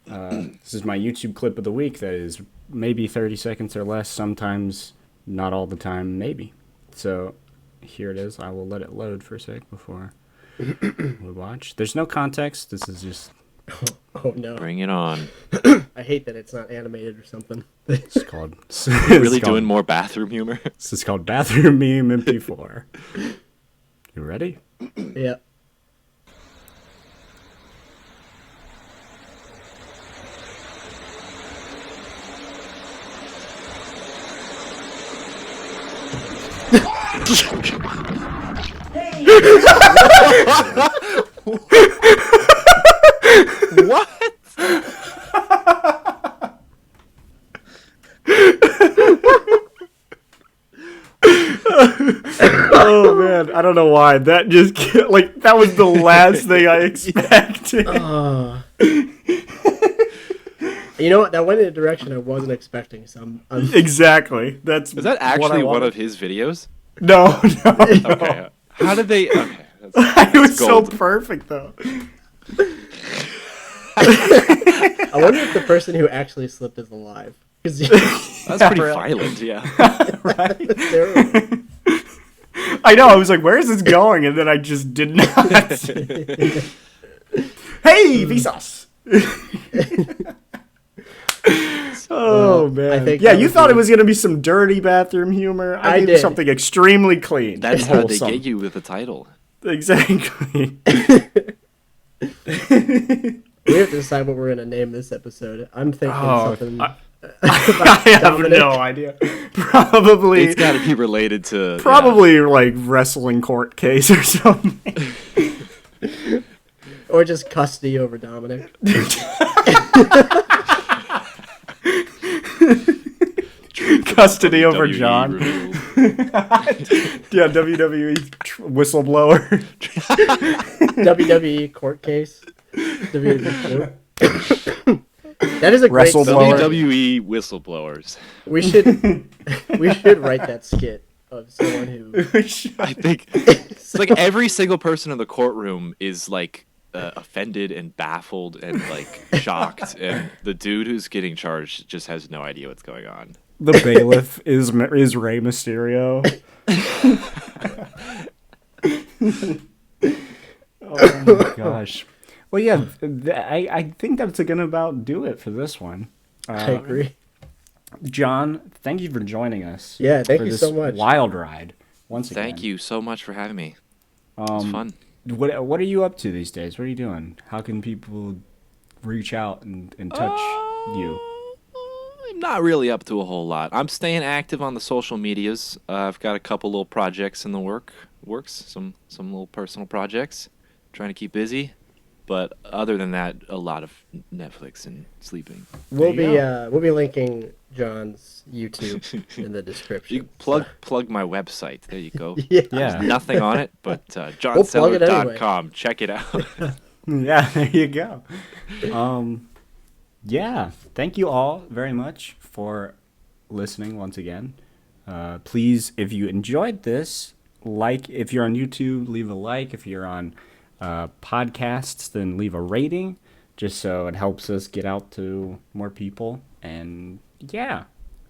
This is my YouTube clip of the week. That is maybe 30 seconds or less. Sometimes, not all the time. Maybe. So here it is. I will let it load for a sec before we watch. There's no context. This is just. Oh no! Bring it on. I hate that it's not animated or something. It's called. Really doing more bathroom humor? This is called Bathroom Meme MP4. You ready? Yeah. What? Oh man, I don't know why. That just like that was the last thing I expected. You know what? That went in a direction I wasn't expecting. So I'm Exactly. That's Is that what I actually one wanted. of his videos? No, no. Okay. How did they? Okay. It was so gold. perfect though. I wonder if the person who actually slipped is alive. Because That's pretty violent. Yeah. Right? I was like, where is this going? And then I just did not. Hey, VSAUCE! Oh man! I think yeah, that you was thought the- it was gonna be some dirty bathroom humor. I gave you did. something extremely clean. That's and how they wholesome. get you with the title. Exactly. We have to decide what we're gonna name this episode. I'm thinking something. I have Dominic. no idea. Probably. It's got to be related to Probably like wrestling court case or something. Or just custody over Dominic. Custody over WWE John. revealed. Yeah, WWE whistleblower. WWE court case. WWE court. That is a great Wrestleblower. skit. WWE whistleblowers. We should write that skit of someone who. I think it's like every single person in the courtroom is like offended and baffled and like shocked, and the dude who's getting charged just has no idea what's going on. The bailiff is Rey Mysterio. Oh my gosh. Well, yeah, I think that's gonna about do it for this one. I agree. John, thank you for joining us. Yeah, thank for you this so much. Wild ride. Once again. Thank you so much for having me. It's fun. What are you up to these days? What are you doing? How can people reach out and touch you? I'm not really up to a whole lot. I'm staying active on the social medias. I've got a couple little projects in the works. Some little personal projects. Trying to keep busy. But other than that, a lot of Netflix and sleeping. We'll be linking John's YouTube in the description. You plug my website. There you go. Yeah. Yeah. Nothing on it, but plug it johnseller.com. Check it out. Yeah, there you go. Yeah, thank you all very much for listening once again. Please, if you enjoyed this, if you're on YouTube, leave a like. If you're on podcasts, then leave a rating, just so it helps us get out to more people. And yeah,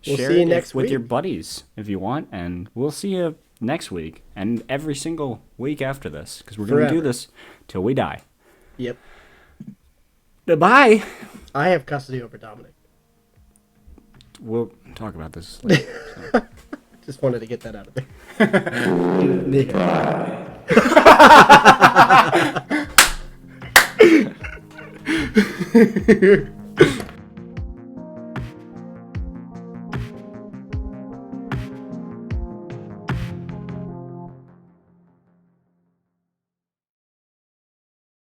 We'll share see you it next with week. your buddies if you want, and we'll see you next week and every single week after this, because we're going to do Forever. this till we die. Yep. Bye. I have custody over Dominic. We'll talk about this later. Just wanted to get that out of there.